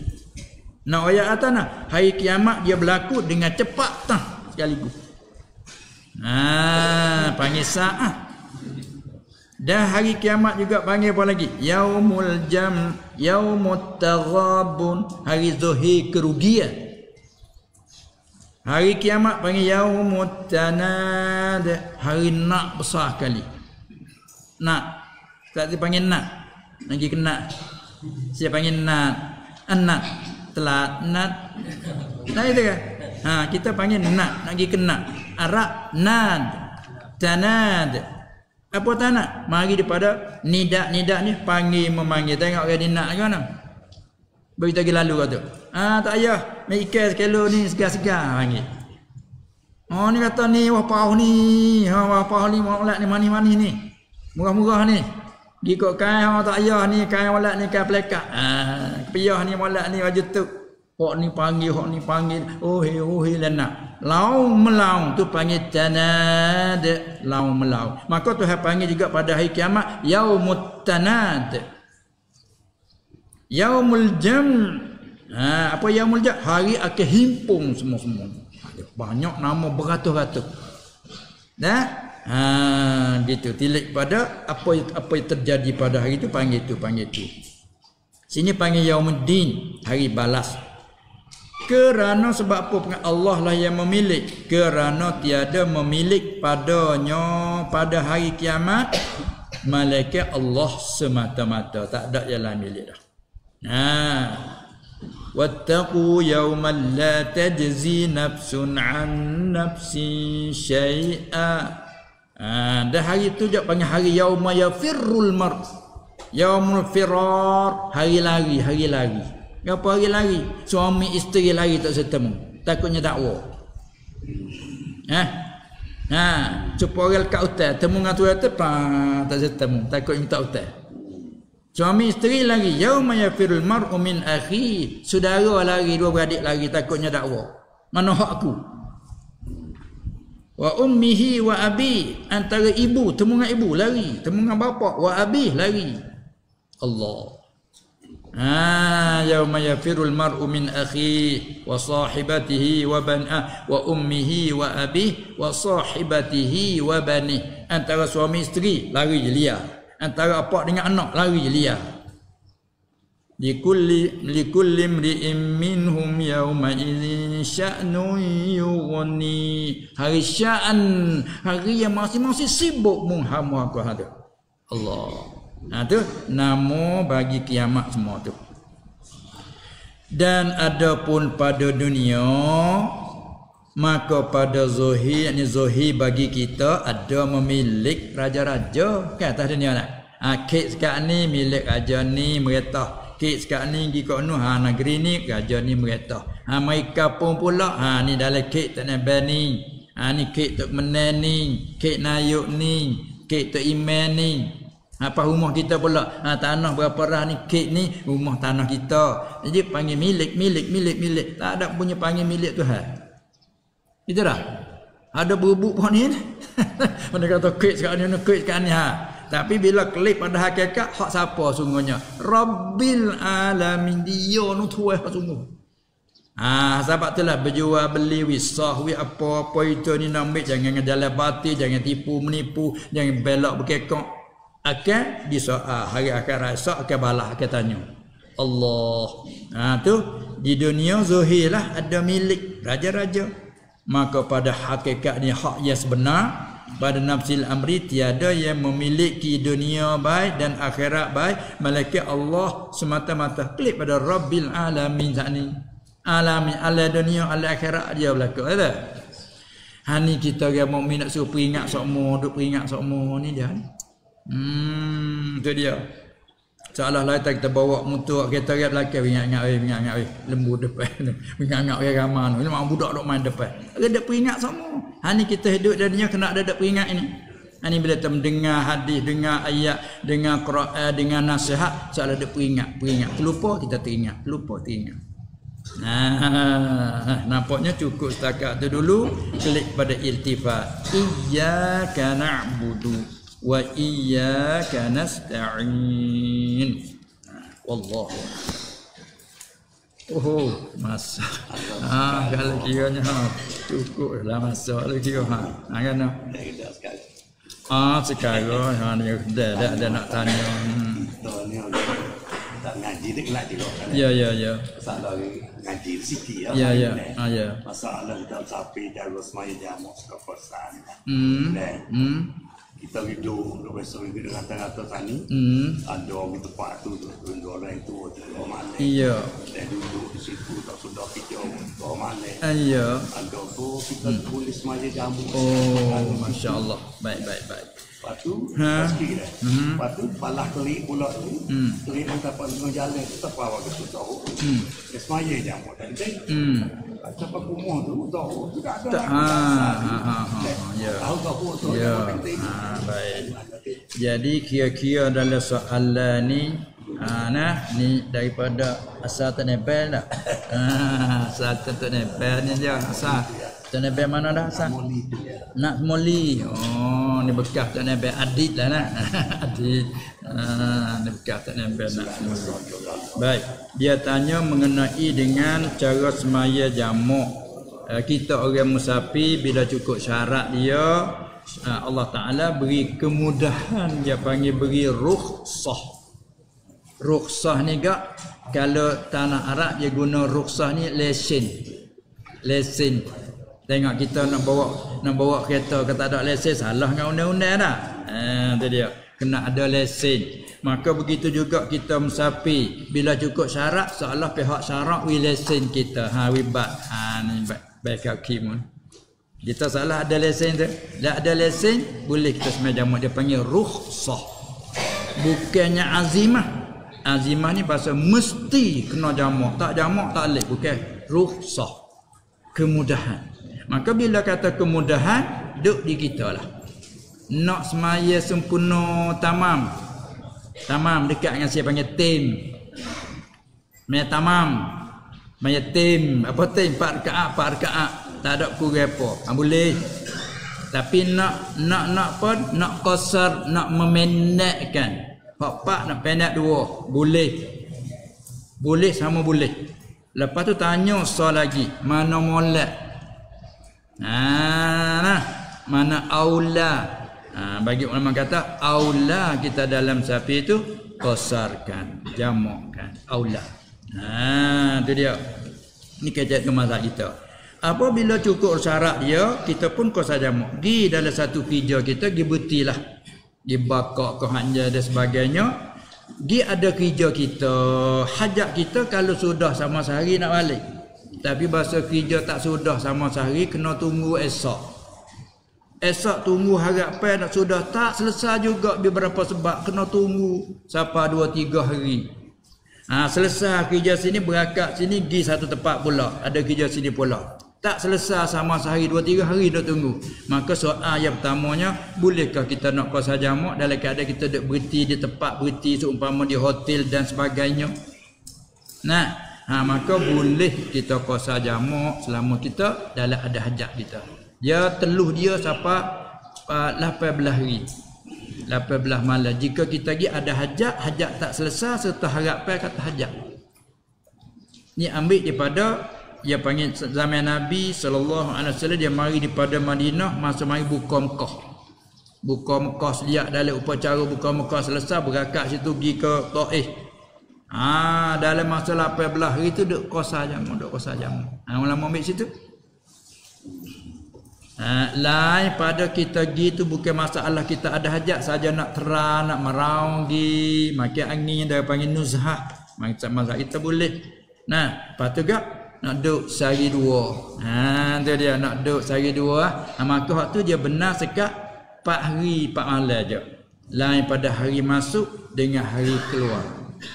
Nak ayat atas nak hari kiamat dia berlaku dengan cepat sekaligus. Panggil saat. Dan hari kiamat juga panggil apa lagi? Yaumul jam, yaumut taghabun, hari zuhir kerugian. Hari kiamat panggil yaumut tanad, hari nak besar sekali. Nak. Tak dipanggil nak. Lagi kena. Saya panggil nak. Anak. Telat nat. Nah itu kan. Kita panggil nak, lagi kena. Arab nad. Tanad. Apa tanad? Mari daripada nidak ni panggil memanggil. Tengok dia nak ke mana? Berita lagi lalu kata. Tak payah. Mai ikan sekilo ni segar-segar panggil. Ni kata ni wah pau ni. Wah pau ni molek ni mani-mani ni. Murah-murah ni. Gikok kain tak payah ni kain molek ni kain pelekat. Piyah ni molek ni baju tu. Hok ni panggil. Oh lenak. Laung melaung tu panggil tanad. Laung melaung. Maka Tuhan panggil juga pada hari kiamat yaumut tanad. Yaumul jam. Apa yaumul jam? Hari akan himpung semua-semua. Banyak nama beratus-ratus. Dah? Gitu. Tilik pada apa yang terjadi pada hari itu panggil tu. Sini panggil yaumuddin, hari balas. Kerana sebab apa? Allah lah yang memilih. Kerana tiada memilih padanya pada hari kiamat malaikat Allah semata-mata, tak ada yang lain milik dah. Wattaqu yawman la tajzi nafsun an nafsin syai'a. Dan hari itu dia panggil hari yauma yafirrul mar. Yaumul firar, hari lari. Apa hari lari? Suami isteri lari tak setemu. Takutnya dakwa. Supaya orang kat hotel temu dengan tuan tak setemu. Takutnya tak hotel. Suami isteri lari. Yauma yafirul mar'u min akhi. Saudara lari, dua beradik lari, takutnya dakwa. Mana hak aku? Wa ummihi wa abi, antara ibu temu dengan ibu lari, temu dengan bapa, wa abi lari. Allah. Yauma yafirul mar'u min akhi wa sahibatihi wa wa ummihi wa abi wa sahibatihi wa bani. Antara suami isteri lari je liar. Antara apa dengan anak lari je liar. Likulli imri'in minhum yawma idzin sya'nun yughni. Hari sya'an, hari yang masing-masing sibuk menghamu aku ada. Allah. Tu nama bagi kiamat semua tu. Dan adapun pada dunia, maka pada zuhir, yakni zuhir bagi kita ada memiliki raja-raja kan atas dunia lah. Kek sekarang ni milik raja ni merintah. Kek sekarang ni pergi kat negeri ni raja ni merintah. Mereka pun pula ni dalam kek tak nabai ni. Ni kek tok menen ni, kek nayuk ni, kek tok iman ni. Apa rumah kita pula? Tanah berapa rah ni, kek ni rumah tanah kita. Jadi panggil milik. Tak ada punya panggil milik Tuhan. Itu dah. Ada berebut pun ni. Mana kata kek sekarang ni, kek sekarang ni Tapi bila klik pada hakikat, hak siapa sungguhnya? Rabbil alamin, dia nu tuai sungguh. Sebab itulah berjual beli wisah apa itu ni nak ambil, jangan jalan batil, jangan tipu menipu, jangan belak berkekok. Akan disoal hari akhirat akan balas akan tanya Allah. Tu di dunia zahir lah ada milik raja-raja. Maka pada hakikat ni hak yang sebenar, pada nafsil amri tiada yang memiliki dunia baik dan akhirat baik malaikat Allah semata-mata. Klik pada Rabbil alamin ni. Alamin ala dunia ala akhirat dia berlaku ada. Hani kita yang mukmin nak suruh peringat semua, duk peringat semua ni dia. Tu dia. Seolah-olah kita bawa motor kereta kat belakang ingat-ingat lembu depan. Ingat-ingat ramai tu. Memang budak duk main depan. Ada peringat semua. Ni kita hidup dan dunia kena ada peringat ini. Ini bila kita mendengar hadis, dengar ayat, dengar Quran, dengar nasihat, seolah dia peringat. Terlupa kita teringat, nampaknya cukup setakat tu dulu. Klik pada iltifat. Iyyaka na'budu wa iyyaka nasta'in. Wallahu. Oh, masa. Kalau kiranya cukup lah masa lagi kira kan. Sekarang ni dah nak tanya. Tak ngaji dia kelak juga kan. Ya. Masalah ngaji di sini ya. Masalah kita sampai jaga semaya jamak kekosan. Kita hidup besok itu dengan kata tani. Ada orang tempat tu orang itu mana. Iya. Dan duduk di situ tak sudah kita mana. Iya. Ada tu kita tulis semaya jamak. Oh, masya-Allah. Baik. Lepas tu, pasti dah. Lepas tu, palah kelik pula tu. Kelik yang dapat dengan jalan tu, tak apa ke tu tahu. Dia semaya jamak tadi. Sampai kumuh tu, tahu. Tu tak ada. Tahu tahu tu. Baik. Jadi kira-kira dalam soalan ni, ni daripada asal tenebel tak? Asal tenebel ni dia asal. Tenebel mana dah asal? Nak moli. Oh, ni bekas tenebel adit lah nak. Adit. Ni bekas tenebel nak. Baik. Dia tanya mengenai dengan cara semaya jamak. Kita orang musafir bila cukup syarat dia, Allah Ta'ala beri kemudahan, dia panggil beri rukhsah. Rukhsah ni gak, kalau tanah Arab dia guna rukhsah ni lesen. Tengok kita nak bawa kereta kata ada lesen, salah dengan undang-undang dah. Tu dia, kena ada lesen. Maka begitu juga kita musafir, bila cukup syarat seolah pihak syarat wi lesen kita. Wibat. Ni baik hakimun. Kita salah ada lesen tu. Tak ada lesen, boleh kita sembahyang jamak. Dia panggil rukhsah. Bukannya azimah. Azimah ni bahasa mesti kena jamak. Tak jamak tak boleh. Bukan rukhsah. Kemudahan. Maka bila kata kemudahan, duk di kita lah. Nak semaya sempurna tamam. Tamam dekat dengan saya panggil tim. Maya tamam. Maya tim. Apa tim? 4 rakaat. Tak ada kurang apa. Boleh. Tapi nak apa? Nak qasar, nak memendekkan. Pak nak pendek 2. Boleh. Boleh sama boleh. Lepas tu tanya soal lagi. Mana molek? Mana aula? Bagi ulama kata aula kita dalam sapi itu qasarkan, jamakkan. Aula. Tu dia. Ni kejadian ke mazhab kita. Apabila cukup syarat dia, kita pun qasar jamak. Gi dalam satu kerja kita gi betilah. Gi bakak ke hanja dan sebagainya. Gi ada kerja kita, hajat kita kalau sudah sama sehari nak balik. Tapi bahasa kerja tak sudah sama sehari kena tunggu esok. Esok tunggu harapan nak sudah tak selesai juga beberapa sebab kena tunggu sampai 2-3 hari. Selesai kerja sini berangkat sini pergi satu tempat pula, ada kerja sini pula. Tak selesai sama sehari 2-3 hari dah tunggu. Maka soal yang pertamanya, bolehkah kita nak qasar jamak dalam keadaan kita duduk berhenti di tempat berhenti seumpama di hotel dan sebagainya. Maka boleh kita qasar jamak selama kita dalam ada hajat kita. Dia teluh dia sampai 18 hari. 18 malam. Jika kita pergi ada hajat tak selesai serta harapan kata hajat. Ni ambil daripada dia panggil zaman Nabi SAW, dia mari daripada Madinah, masa mari buka Mekah. Buka Mekah seliak dalam upacara buka Mekah selesai, berangkat situ pergi ke Taif. Dalam masa 18 hari tu duk qasar jamak, ulama ambil situ. Lain pada kita pergi tu bukan masalah kita ada hajat saja nak terang, nak meraung pergi, makin angin dia panggil nuzhah. Masa kita boleh. Lepas tu nak duduk sehari 2. Tu dia nak duduk sehari 2. Maka waktu dia benar sekat 4 hari 4 malam je. Lain pada hari masuk dengan hari keluar.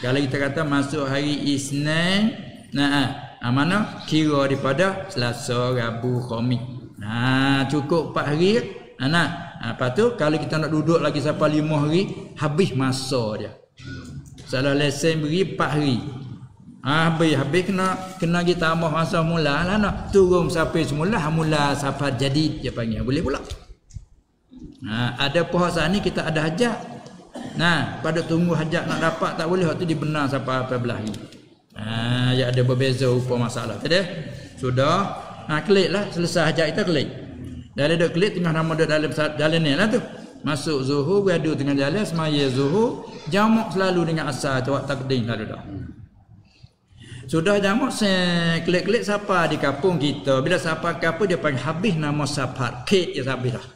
Kalau kita kata masuk hari Isnin, mana kira daripada Selasa, Rabu, Khamis. Cukup 4 hari. Lepas tu kalau kita nak duduk lagi sampai 5 hari, habis masa dia. Salah lesen beri 4 hari. Habis kena kita tambah masa mula lah nak turun sampai semula sampai jadi dia panggil boleh pula. Ada puasa ni kita ada hajat. Pada tunggu hajat nak dapat tak boleh, waktu dibenar sampai 14 hari. Ya ada berbeza rupa masalah. Tadi sudah kliklah selesai hajat kita klik. Dah ada klik tengah nama dalam jalan ni lah tu. Masuk zuhur beradu tengah jalan semaya zuhur, jamak selalu dengan asar tu waktu takdim selalu dah. Sudah jamak klik-klik siapa di kampung kita. Bila siapa kampung dia panggil habis nama safar. Kek dia habis dah.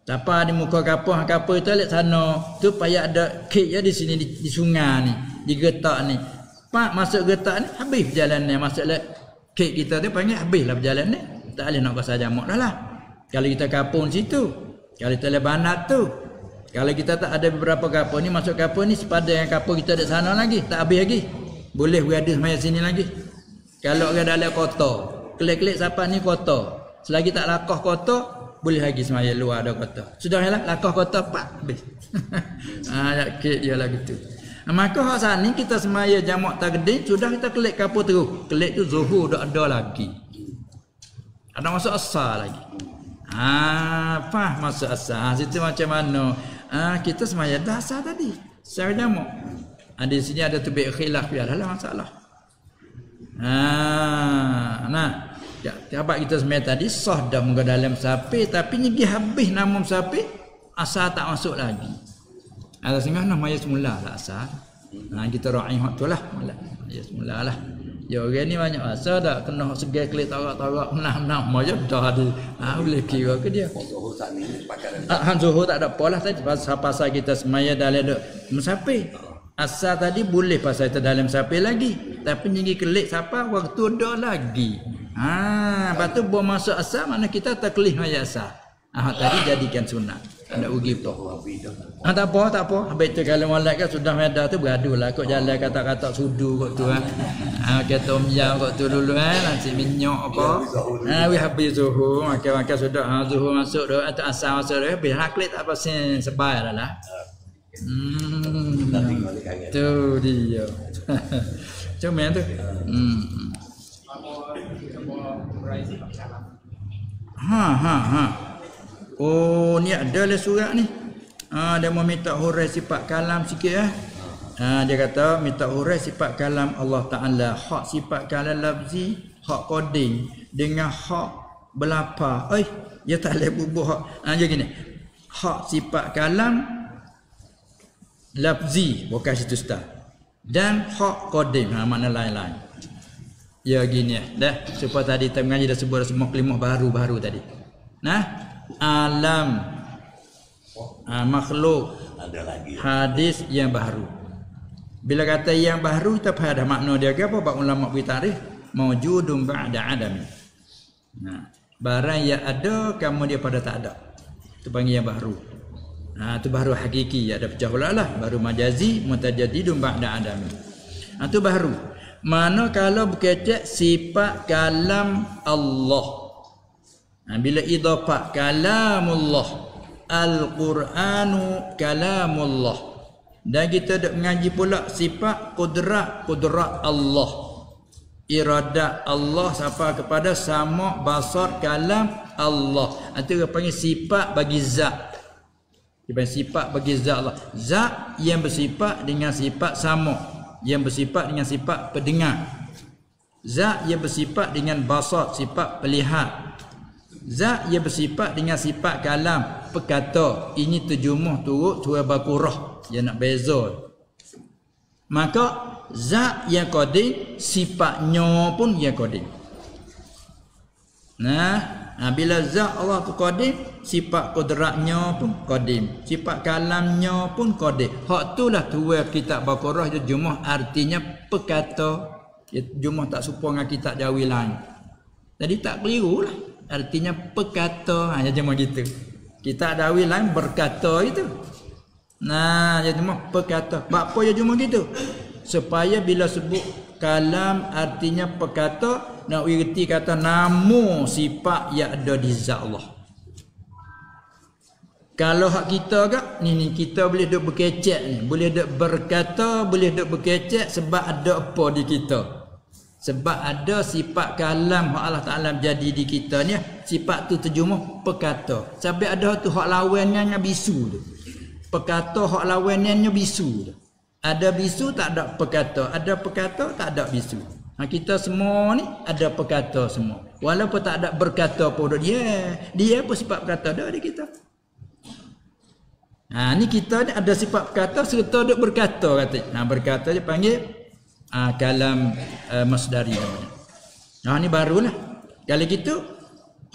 Siapa di muka kampung itu lihat sana. Tu payah ada kek ya di sini di sungai ni, di getak ni. Pak masuk getak ni habis perjalanan ni. Masuk kek kita tu panggil habislah perjalanan ni. Tak boleh nak kasar jamak dah lah. Kalau kita kampung situ, kalau kita lebanat tu. Kalau kita tak ada beberapa kampung ni, masuk kampung ni sepadan yang kampung kita di sana lagi, tak habis lagi. Boleh berada semaya sini lagi. Kalau orang dalam kota, klik-klik siapa ni kota. Selagi tak lakah kota, boleh lagi semaya luar ada kota. Sudah lah lakah kota pak habis. Kek dia lah gitu. Maka hak sana kita semaya jamak takdim, sudah kita klik kampung terus. Klik tu zuhur dah ada lagi. Ada masuk asar lagi. Apa masuk asar? Situ macam mana? Kita semaya dah asar tadi. Secara jamak. Di sini ada tubik khilaf ya lah masalah. Sahabat kita semaya tadi sah dah muka dalam sapi, tapi ni dia habis nama sapi, asar tak masuk lagi. Ada sehingga nama ya semula lah asar. Kita ra'i hak tu lah. Ya semula lah. Ya orang ni banyak asar dah kena segai klik tarak-tarak nah moyo dah ada. Boleh kira ke dia. Zuhur saat ni pakai. Zuhur tak ada apalah tadi pasal kita semaya dalam musafir. Asal tadi boleh pasal kita dalam sapi lagi. Tapi nyingi kelik siapa waktu dah lagi. Lepas tu buat masuk asal mana kita tak kelih maya asal. Tadi jadikan sunat. Ada ugi tu. Tak apa. Habis tu kalau malak kan sudah medah tu beradu lah. Kau jalan kata-kata sudu kot tu. Kata omjam kot tu dulu nasi minyak apa. Habis zuhur. Makan sudah. Zuhur masuk dah. Atau asal masuk dah. Habis haklik tak pasal sebai lah. Tu dia. Cuma tu. Oh ni ada lah surat ni. Dia mau minta hurai sifat kalam sikit dia kata minta hurai sifat kalam Allah Ta'ala. Hak sifat kalam lafzi, hak koding dengan hak belapa. Dia tak boleh bubuh hak. Dia gini. Hak sifat kalam lafzi bukan situ start dan hak qadim makna lain-lain. Ya gini dah supaya tadi kita mengaji dah sebut semua kalimah baru tadi. Alam makhluk ada lagi hadis yang baru. Bila kata yang baru kita faham dah makna dia apa? Bab ulama beri tarikh maujudun ba'da adam. Barang yang ada kamu dia pada tak ada. Itu panggil yang baru. Itu baru hakiki, ada pecah pula lah. Baru majazi, mutajadidun ba'da adam. Itu baru. Mana kalau berkecek sifat kalam Allah. Bila idafah kalamullah, Al-Quranu kalamullah. Dan kita dah mengaji pula sifat kudrat Allah. Iradat Allah sampai kepada sama basar kalam Allah. Itu panggil sifat bagi zat. Sifat bagi zat Allah. Zat yang bersifat dengan sifat sama, yang bersifat dengan sifat pendengar. Zat yang bersifat dengan basar, sifat pelihat. Zat yang bersifat dengan sifat kalam, perkata. Ini terjumuh turut surah Baqarah yang nak beza. Maka zat yang qadim, sifatnya pun yang qadim. Bila zat Allah tu qadim, sifat kudratnya pun qadim, sifat kalamnya pun qadim. Hak itulah tuai kitab Baqarah dia jumuh artinya perkata. Jumuh tak serupa dengan kitab Jawi lain. Jadi tak keliru lah. Artinya perkata. Dia jumuh gitu. Kitab Jawi lain berkata itu. Dia jumuh perkata. Apa dia jumuh gitu? Supaya bila sebut kalam artinya perkata, nak erti kata nama sifat yang ada di zat Allah. Kalau hak kita ke ni kita boleh duk berkecek ni, boleh duk berkata, boleh duk berkecek sebab ada apa di kita. Sebab ada sifat kalam hak Allah Taala jadi di kita ni, sifat tu terjemah perkata. Sampai ada tu hak lawannya bisu tu. Perkata hak lawannya bisu tu. Ada bisu tak ada perkata, ada perkata tak ada bisu. Kita semua ni ada perkata semua. Walaupun tak ada berkata pun dia pun sifat perkata ada di kita. Ni kita ni ada sifat berkata serta duk berkata kata. Berkata dia panggil kalam masdari namanya. Ni barulah. Kalau gitu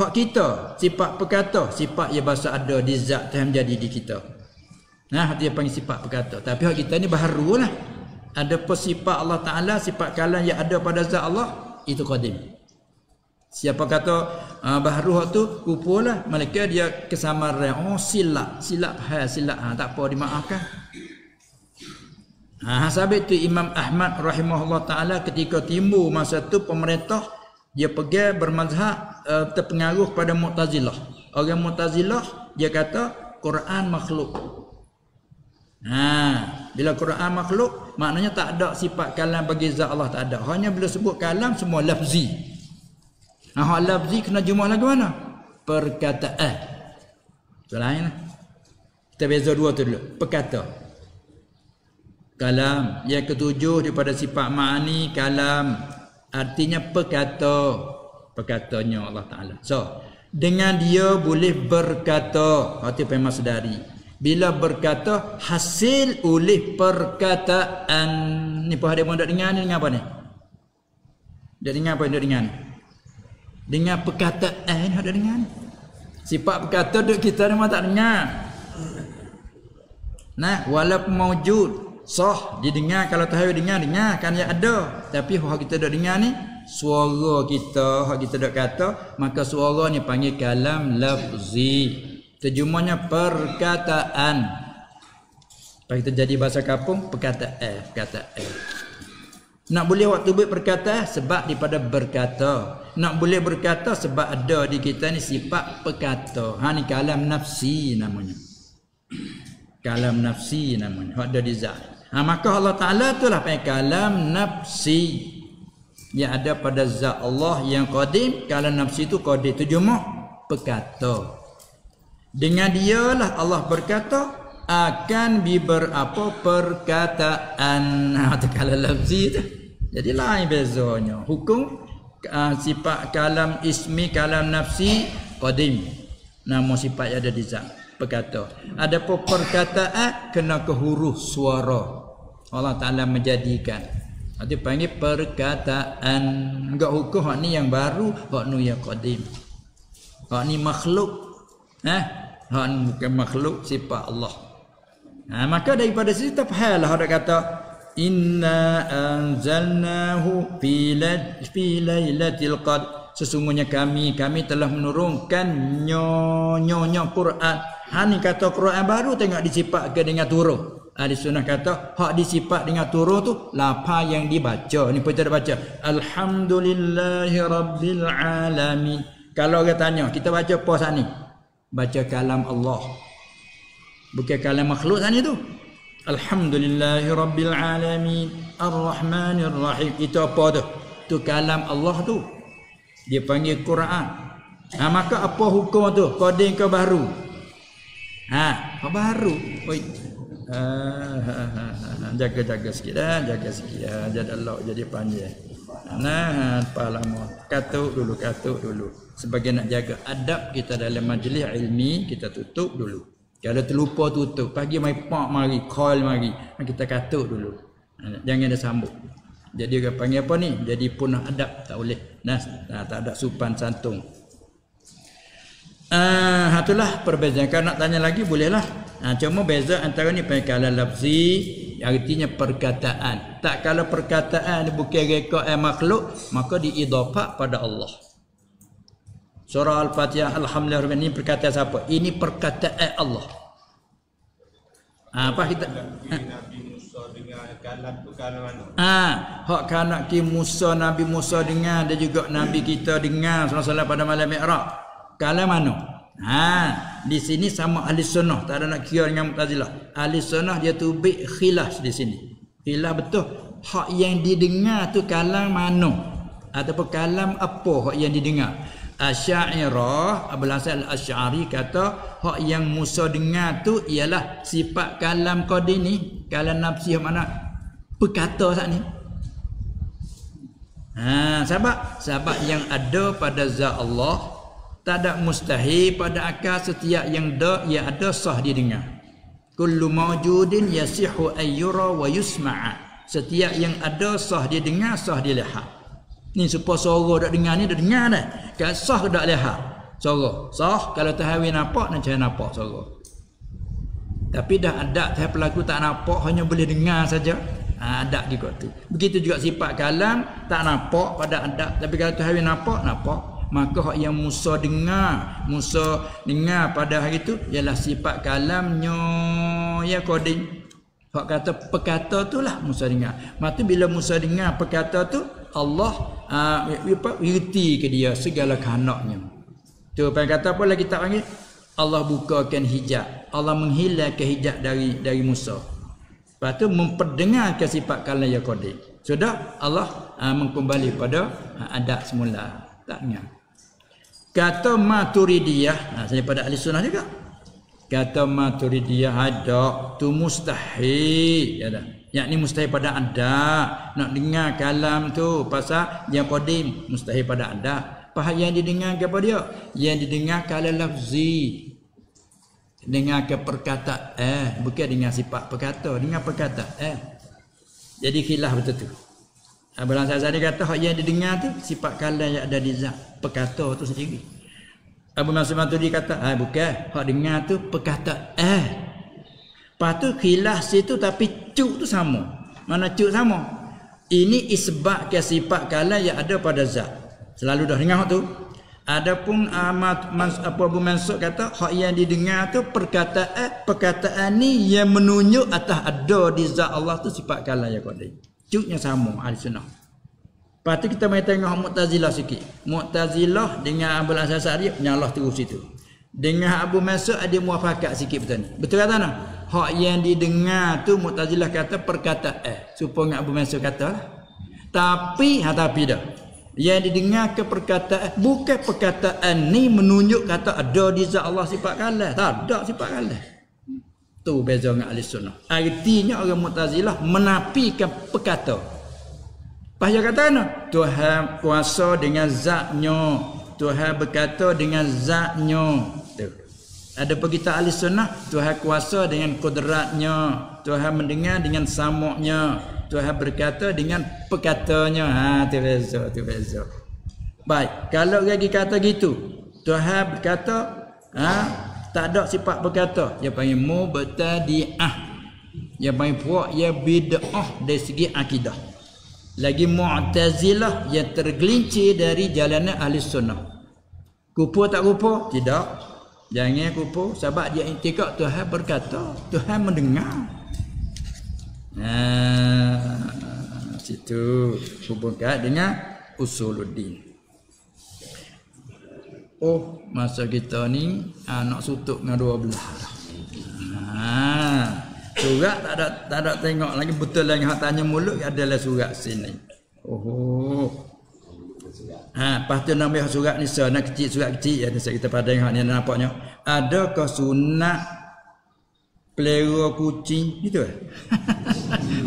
hak kita sifat berkata, sifat yang bahasa ada di zat yang jadi di kita. Dia panggil sifat berkata. Tapi hak kita ni barulah. Ada sifat Allah Taala, sifat kalam yang ada pada zat Allah itu qadim. Siapa kata baharu hak tu rupalah malaikat dia kesamaran. Silap tak apa dimaafkan. Sebab itu Imam Ahmad rahimahullah taala ketika timbul masa tu pemerintah dia pergi bermazhab terpengaruh pada Mu'tazilah. Orang Mu'tazilah dia kata Quran makhluk. Bila Quran makhluk maknanya tak ada sifat kalam bagi zat Allah, tak ada. Hanya bila sebut kalam semua lafzi. Hak lafzi kena jumlah lagu mana? Perkataan. Itu lain lah. Kita beza dua tu dulu. Perkata. Kalam. Yang ketujuh daripada sifat ma'ani kalam. Artinya perkata. Perkatanya Allah Ta'ala. So, dengan dia boleh berkata. Itu memang sedari. Bila berkata, hasil oleh perkataan. Ni pun ada pun tak dengar ni dengan apa ni? Dia dengar apa yang dia dengar ni? Dengan perkataan ada dengar. Sifat berkata duk kita memang tak dengar. Walaupun maujud sah didengar, kalau tahu dengar kan yang ada. Tapi hak kita duk dengar ni suara kita, hak kita duk kata, maka suara ni panggil kalam lafzi. Terjemahnya perkataan. Kalau kita jadi bahasa kampung perkataan. Nak boleh waktu buat perkataan sebab daripada berkata. Nak boleh berkata sebab ada di kita ni sifat perkata. Ni kalam nafsi namanya. Kalam nafsi namanya. Ada di zat. Maka Allah Ta'ala itulah panggil kalam nafsi. Yang ada pada zat Allah yang qadim. Kalam nafsi itu qadim. Terjemah perkata. Dengan dialah Allah berkata akan berapa perkataan. Itu kalam lafzi tu. Jadi lain bezanya. Hukum sifat kalam ismi, kalam nafsi qadim. Nama sifat yang ada di zat, berkata. Adapun perkataan kena ke huruf suara. Allah Taala menjadikan. Itu panggil perkataan. Enggak hukum hak ni yang baru, hak ni yang qadim. Hak ni makhluk. Hak ni bukan makhluk, sifat Allah. Maka daripada situ tak fahamlah ada kata inna anzalnahu fi lailatul qadr. Sesungguhnya kami telah menurunkan nyonya Quran. Ni kata Quran baru tengok disifat ke dengan turun. Ahli sunnah kata hak disifat dengan turun tu lafaz yang dibaca. Ni kita dah baca alhamdulillahi rabbil alamin. Kalau orang tanya kita baca apa saat ni? Baca kalam Allah. Bukan kalam makhluk tadi tu. Alhamdulillahi rabbil alamin arrahmanir rahim. Itu apa tu? Tu kalam Allah tu. Dia panggil Quran. Maka apa hukum tu? Qadim ke baru? Baru. Oi. Jaga sikit dah, jaga sikit. Jadi Allah jadi panjang. Lama. Katuk dulu. Sebagai nak jaga adab kita dalam majlis ilmi, kita tutup dulu. Kalau terlupa tutup, pagi mai pak mari, call mari, kita katuk dulu. Jangan ada sambung. Jadi orang panggil apa ni? Jadi punah adab, tak boleh. Tak ada sopan santun. Itulah perbezaan. Kalau nak tanya lagi bolehlah. Cuma beza antara ni kalam lafzi, artinya perkataan. Tak kalau perkataan bukan reka makhluk, maka diidafah pada Allah. Surah Al-Fatihah alhamdulillah ini perkataan siapa? Ini perkataan Allah. Apa kita Nabi Musa dengar kalam tu kalam mana? Hak kanak ki Musa Nabi Musa dengar, dan juga Nabi kita dengar sallallahu pada malam Mi'raj. Kalam mana? Di sini sama ahli sunnah, tak ada nak kira dengan Mu'tazilah. Ahli sunnah dia tubik khilaf di sini. Khilaf betul. Hak yang didengar tu kalam mana? Ataupun kalam apa hak yang didengar? Asy'ariyah, Abul Hasan Al-Asy'ari kata hak yang Musa dengar tu ialah sifat kalam qadim ni, kalam nafsi mana? Perkata saat ni. Sebab yang ada pada zat Allah tak ada mustahil pada akal. Setiap yang ada sah didengar. Kullu mawjudin yasihu ayyura wa yusma'a. Setiap yang ada sah didengar, sah dilihat. Ni supaya suara dak dengar ni dak dengar dah. Kalau sah ke dak lihat suara. Sah kalau tahawi nampak nak cari nampak suara. Tapi dah ada tahap pelaku tak nampak, hanya boleh dengar saja. Adab juga tu. Begitu juga sifat kalam tak nampak pada adab, tapi kalau tahawi nampak. Maka hak yang Musa dengar pada hari itu ialah sifat kalamnya ya qadim. Hak kata perkata itulah Musa dengar. Maka bila Musa dengar perkata tu, Allah wirti ke dia segala kehendaknya. Tu apa kata apa lagi kita panggil? Allah bukakan hijab. Allah menghilangkan hijab dari Musa. Lepas tu memperdengarkan sifat kalam ya qadim. Sudah Allah mengkembali pada adab semula. Tak dengar. Kata Maturidiyah, saya pada ahli sunnah juga. Kata Maturidiyah ada tu mustahil, ya dah. Yakni mustahil pada adab. Nak dengar kalam tu pasal yang qadim mustahil pada adab. Apa yang didengar kepada dia? Yang didengar kalam lafzi. Dengar ke perkataan, bukan dengar sifat perkata, dengar perkataan. Jadi khilaf betul tu. Abang Sazali kata hak yang didengar tu sifat kalam yang ada di zat perkata tu sendiri. Abu Mansur Maturidi kata bukan, hak dengar tu perkataan. Lepas tu khilaf situ tapi cuk tu sama. Mana cuk sama? Ini isbat ke sifat kalam yang ada pada zat. Selalu dah dengar tu. Adapun Abu Mansur kata hak yang didengar tu perkataan ni yang menunjuk atas ada di zat Allah tu sifat kalam yang qadim. Cuknya sama ahli sunnah. Lepas tu kita mai tengok Mu'tazilah sikit. Mu'tazilah dengan Abul Hasan Asy'ari nyalah terus situ. Dengan Abu Mansur ada muafakat sikit betul ni. Betul kata nah? Hak yang didengar tu Mu'tazilah kata perkataan. Supaya Abu Mansur kata lah. Tapi dah. Yang didengar ke perkataan, bukan perkataan ni menunjuk kata ada di zat Allah sifat kalam. Tak ada sifat kalam. Tu beza dengan ahli sunnah. Artinya orang Mu'tazilah menafikan perkata. Pahaya kata mana? Tuhan kuasa dengan zatnya. Tuhan berkata dengan zatnya. Tu. Ada kita ahli sunnah, Tuhan kuasa dengan kodratnya. Tuhan mendengar dengan samuknya. Tuhan berkata dengan perkatanya. Tu beza. Baik, kalau lagi kata gitu, Tuhan berkata tak ada sifat berkata, dia panggil mubtadi'ah. Dia panggil puak ya bid'ah dari segi akidah. Lagi Mu'tazilah yang tergelincir dari jalanan ahli sunnah. Kupu tak kupu? Tidak. Jangan kupu sebab dia intikad Tuhan berkata, Tuhan mendengar. Situ hubungkan dengan usuluddin. Oh, masa kita ni nak sutuk dengan dua belah. Surat tak ada tengok lagi betul lagi hak tanya mulut adalah surat sini. Oh. Lepas tu nambah surat ni nak kecil surat kecil ya kita pada tengok ni nampaknya. Adakah sunat pelera kucing gitu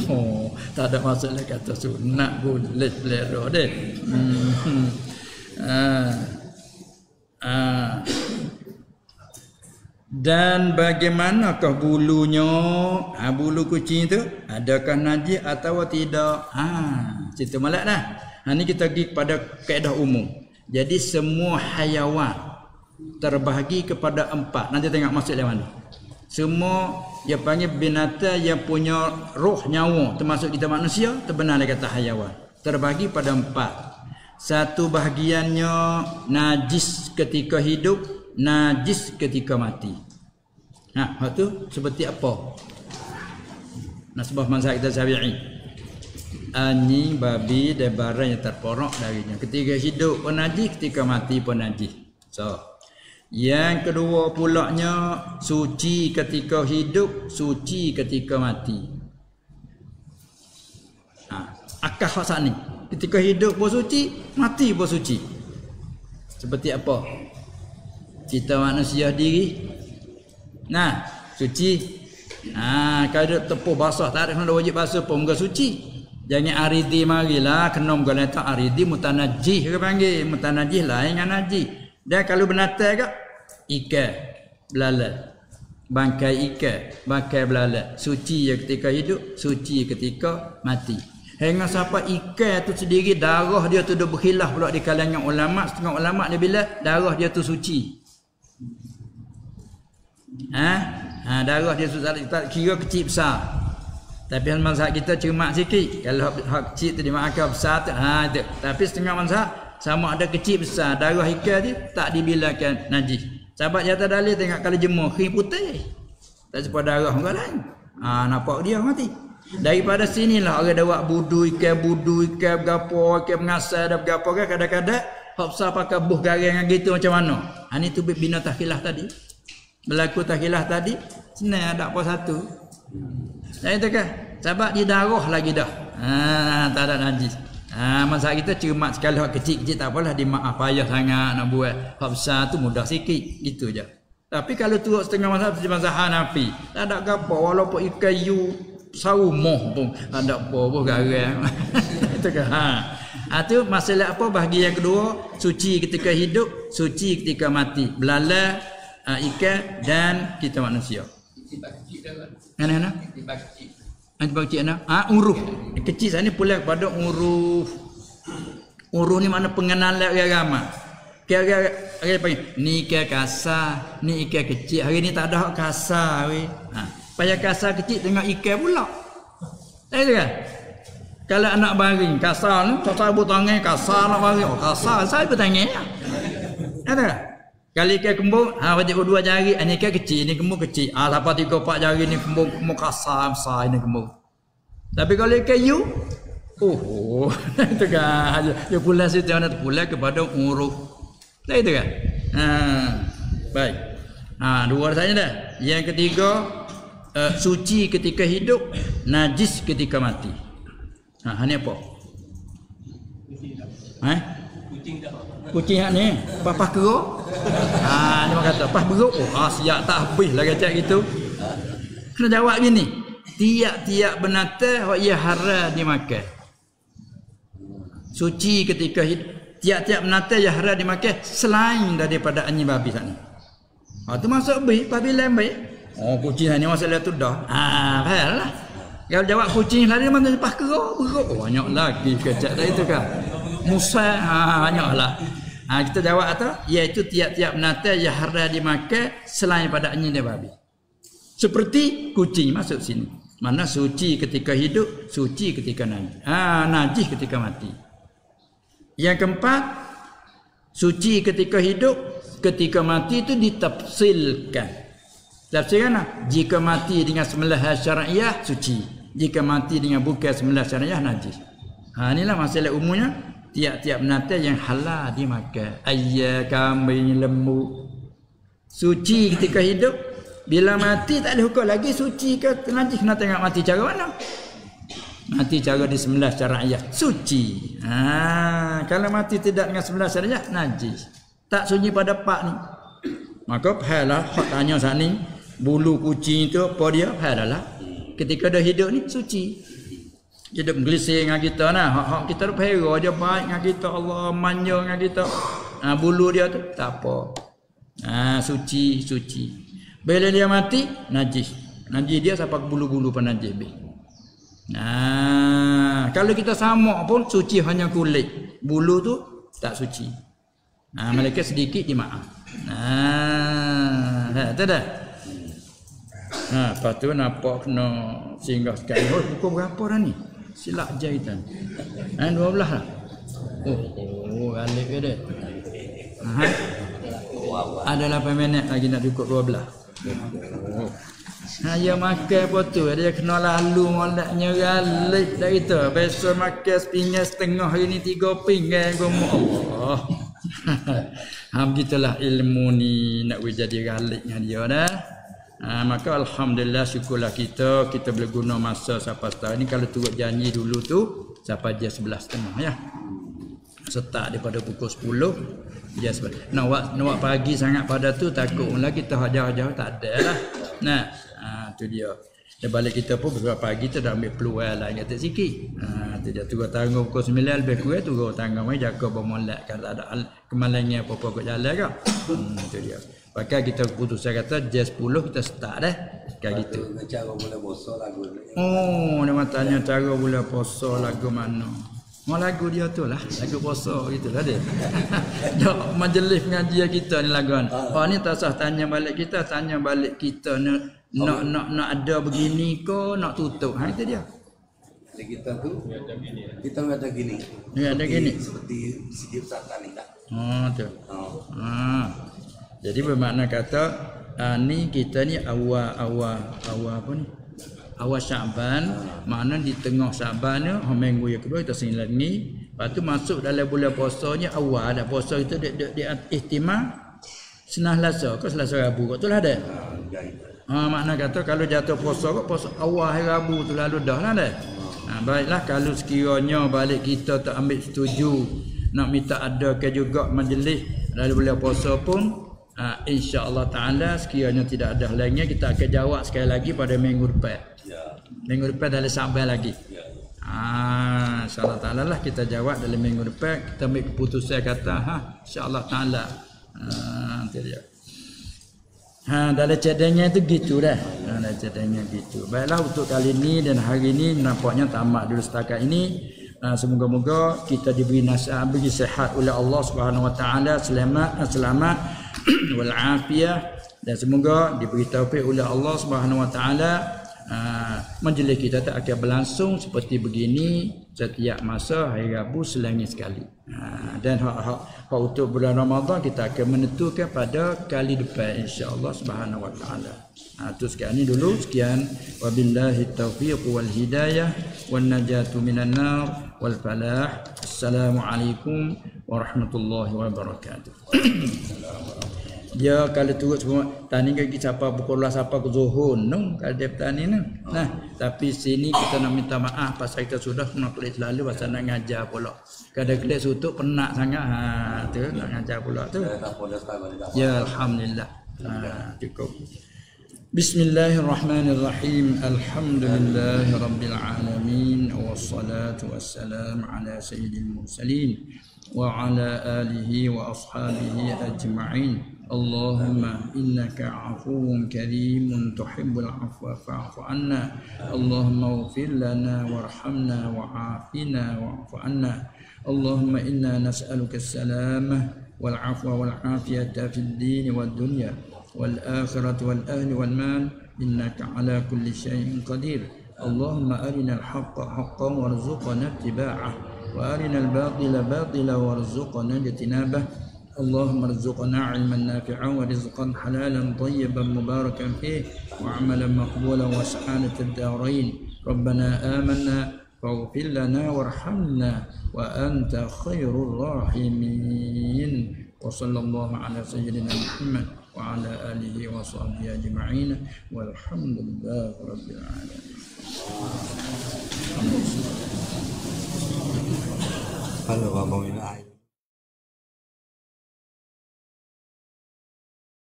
Oh, tak ada masalah kata sunat boleh pelera deh. Dan bagaimanakah bulunya? Bulu kucing tu adakah najis atau tidak? Cerita malak dah. Ni kita pergi kepada kaedah umum. Jadi semua haiwan terbahagi kepada 4. Nanti tengok maksud yang mana. Semua dia panggil binatang yang punya roh nyawa, termasuk kita manusia, terbenar dia kata haiwan. Terbahagi pada 4. Satu bahagiannya najis ketika hidup, najis ketika mati. Hak tu seperti apa? Nasbah mazhab kita Syafi'i. Anjing, babi dan barang yang terporok darinya. Ketika hidup pun najis, ketika mati pun najis. So, Yang kedua pulaknya suci ketika hidup, suci ketika mati. Akal hak sat ni. Ketika hidup pun suci, mati pun suci. Seperti apa? Kita manusia diri. Nah, suci. Kalau duduk tepuh basah tak ada kena wajib basuh pun enggak suci. Jangan aridi marilah kena muka letak aridi mutanajih ke panggil. Mutanajih lain dengan najih. Dan kalau binatang ke ikan belalat. Bangkai ikan, bangkai belalat. Suci ketika hidup, suci ketika mati. Hingga sampai ikan tu sendiri darah dia tu dah berkhilaf pula di kalangan ulama. Setengah ulama dia bila darah dia tu suci. Darah dia tu tak kira kecil besar. Tapi mazhab kita cermat sikit. Kalau hak kecil tu dimakan besar tu itu. Tapi setengah mazhab sama ada kecil besar darah ikan dia tak dibilangkan najis. Sahabat jatuh dalil tengok kalau jemur kering putih. Tak sebab darah orang lain. Nampak dia mati. Daripada sinilah orang dah buat budu ikan bergapo, ikan mengasai dah bergapo kan kadang-kadang hak besar pakai buh garing gitu macam mana. Ni tu bina takhilaf tadi. Berlaku takhilaf tadi senang ada apa satu. Dan itu kan sebab dia darah lagi dah. Tak ada najis. Masa kita cermat sekali hak kecil-kecil tak apalah dimaaf payah sangat nak buat. Hak besar tu mudah sikit gitu je. Tapi kalau turut setengah mazhab seperti mazhab Hanafi, tak ada apa walaupun ikan yu sarumoh pun ada apa garang. Itu kan. Itu masalah apa bahagian yang kedua, suci ketika hidup, suci ketika mati. Belalang, ikan dan kita manusia. Mana? Tiba kecil mana? Uruh. Kecil sana pula kepada uruh. Uruh ni mana pengenalan agama. Kira-kira panggil ni ikan kasar, ni ikan kecil. Hari ni tak ada hak kasar weh. Payah kasar kecil tengok ikan pula. Tak itu kan? Kalau anak baring kasar ni, kasar tangan kasar nak baring. Kasar saya bertanya. Ada tak? Kalau ikan kembung, wajib dua jari. Ini ikan kecil, ini kembung kecil. Dapat 3-4 jari ni kembung kasar besar ini kembung. Tapi kalau ikan you, itu kan. Dia pula situ mana pula kepada uruh. Tak itu kan? Baik. Dua saja dah. Yang ketiga, suci ketika hidup, najis ketika mati. Ini apa? Kucing ni papah keruk. Dia kata papah beruk. Siap tak habis lah kata gitu. Kena jawab gini. Tiap-tiap binatang hak ia haram dimakan. Suci ketika hidup. Tiap-tiap binatang yang haram dimakan selain daripada anjing babi sana. Tu masuk babi lain baik. Kucing ni masalah tu dah. Faham lah. Kalau jawab kucing lari mana papah keruk. Banyak lagi kecak dah itu kan. Musa banyaklah. Kita jawab atau iaitu tiap-tiap binatang yang haram dimakan selain pada anjing dan babi. Seperti kucing masuk sini. Mana suci ketika hidup, suci ketika najis. Najis ketika mati. Yang keempat, suci ketika hidup, ketika mati itu ditafsilkan. Tafsirkan jika mati dengan sembelihan syariah suci, jika mati dengan bukan sembelihan syariah najis. Inilah masalah umumnya. Tiap-tiap binatang yang halal dimakan. Ayam, kambing, lembu. Suci ketika hidup. Bila mati tak ada hukum lagi suci ke najis. Kena tengok mati cara mana. Mati cara disembelih syariah. Suci. Kalau mati tidak dengan sembelih syariah, najis. Tak sunyi pada pak ni. Maka pahalah hak tanya saat ni. Bulu kucing tu apa dia? Pahalah. Ketika dah hidup ni suci. Dia dah menggelisir dengan kita nah. Hak kita dah pera dia baik dengan kita. Allah manja dengan kita. Bulu dia tu tak apa. Suci. Bila dia mati, najis. Najis dia sampai bulu-bulu pun najis. Kalau kita samak pun suci hanya kulit. Bulu tu tak suci. Malaikat sedikit dimaaf. Tak ada. Lepas tu nampak kena singgah sekali. Pukul berapa dah ni? Silap jahitan. 12 lah. Balik ke dia. Ada 8 minit lagi nak cukup 12. Dia makan apa tu? Dia kena lalu moleknya galik dah itu. Besok makan sepinggan setengah hari ni 3 pinggan gomok Allah. Begitulah ilmu ni nak jadi galik dengan dia dah. Maka alhamdulillah syukurlah kita boleh guna masa sampai setahun ni. Kalau turut janji dulu tu sampai jam 11.30 ya. Start daripada pukul 10 jam 11. Nak pagi sangat pada tu takut pula kita jauh-jauh tak ada lah. Nah, tu dia. Dan balik kita pun beberapa pagi tu dah ambil peluang lah kata sikit. Tu dia turut tanggung pukul 9 lebih kurang turut tanggung mai jaga bermolek kalau tak ada kemalangan apa-apa kat jalan ke. Tu dia. Pakai kita putuskan kata jam 10 kita start dah. Kayak gitu. Cara bulan puasa lagu. Dia matanya cara bulan puasa lagu mana? Lagu dia tu lah, lagu puasa gitulah dia. Dak majlis pengajian kita ni lagu ni. Ni tak sah tanya balik kita nak ada begini ke nak tutup. Itu dia. Kita tu kita ada gini. Ya ada gini. Seperti sikit satan ni tak. Tu. Jadi bermakna kata ni kita ni awal apa ni? Awal Syaban, makna di tengah Syaban ni minggu yang kedua kita sini ni. Lepas tu masuk dalam bulan puasanya awal ada puasa itu di ihtimal senah Selasa ke Selasa Rabu kau tu lah ada. Makna kata kalau jatuh puasa awal hari Rabu tu lalu dah lah dah. Baiklah kalau sekiranya balik kita tak ambil setuju nak minta ada ke juga majlis dalam bulan puasa pun insya-Allah taala sekiranya tidak ada lainnya kita akan jawab sekali lagi pada minggu depan. Minggu depan dalam Syaban lagi. InsyaAllah ta'ala lah kita jawab dalam minggu depan. Kita ambil keputusan kata InsyaAllah ta'ala. Itu dia. Dalam cadangnya tu gitu dah. Dalam cadangnya gitu. Baiklah untuk kali ni dan hari ni nampaknya tamat dulu setakat ini. Semoga-moga kita diberi nasihat, beri sihat oleh Allah Subhanahu Wa Taala, selamat wal afiyah, dan semoga diberi taufik oleh Allah Subhanahu Wa Taala. Majlis kita tak akan berlangsung seperti begini setiap masa hari Rabu selangit sekali. Dan hak untuk bulan Ramadan kita akan menentukan pada kali depan insya-Allah Subhanahu Wa Taala. Tu sekian ni dulu, sekian wabillahi taufiq wal hidayah wan najatu minan nar wal falah. Assalamualaikum warahmatullahi wabarakatuh. Dia kalau turut semua tani ke siapa pukul siapa ke Zuhur kalau dia petani ni. Tapi sini kita nak minta maaf pasal kita sudah nak kelik selalu pasal nak ngajar pula. Kadang kelik sutuk penat sangat tu nak ngajar pula tu. Ya alhamdulillah. Cukup. Bismillahirrahmanirrahim. Alhamdulillahirabbil alamin wassalatu wassalamu ala sayyidil mursalin wa ala alihi wa ashabihi ajma'in. Allahumma innaka afuwun karimun tuhibbul afwa fa'fu anna. Allahumma ighfir lana warhamna wa'afina wa'fu anna. Allahumma inna nas'aluka as-salamah wal afwa wal afiyata fid din wad dunya wal akhirati wal ahli wal mal innaka ala kulli syai'in qadir. Allahumma arina al-haqqa haqqan warzuqna ittiba'ah wa arina al-batila batila warzuqna ijtinabah. اللهم ارزقنا علما نافعا ورزقا حلالا طيبا مباركا فيه وعملا مقبولا وسعادة الدارين. ربنا آمنا فاغفر لنا وارحمنا وأنت خير الراحمين. وصلى الله على سيدنا محمد وعلى آله وصحبه أجمعين والحمد لله رب العالمين.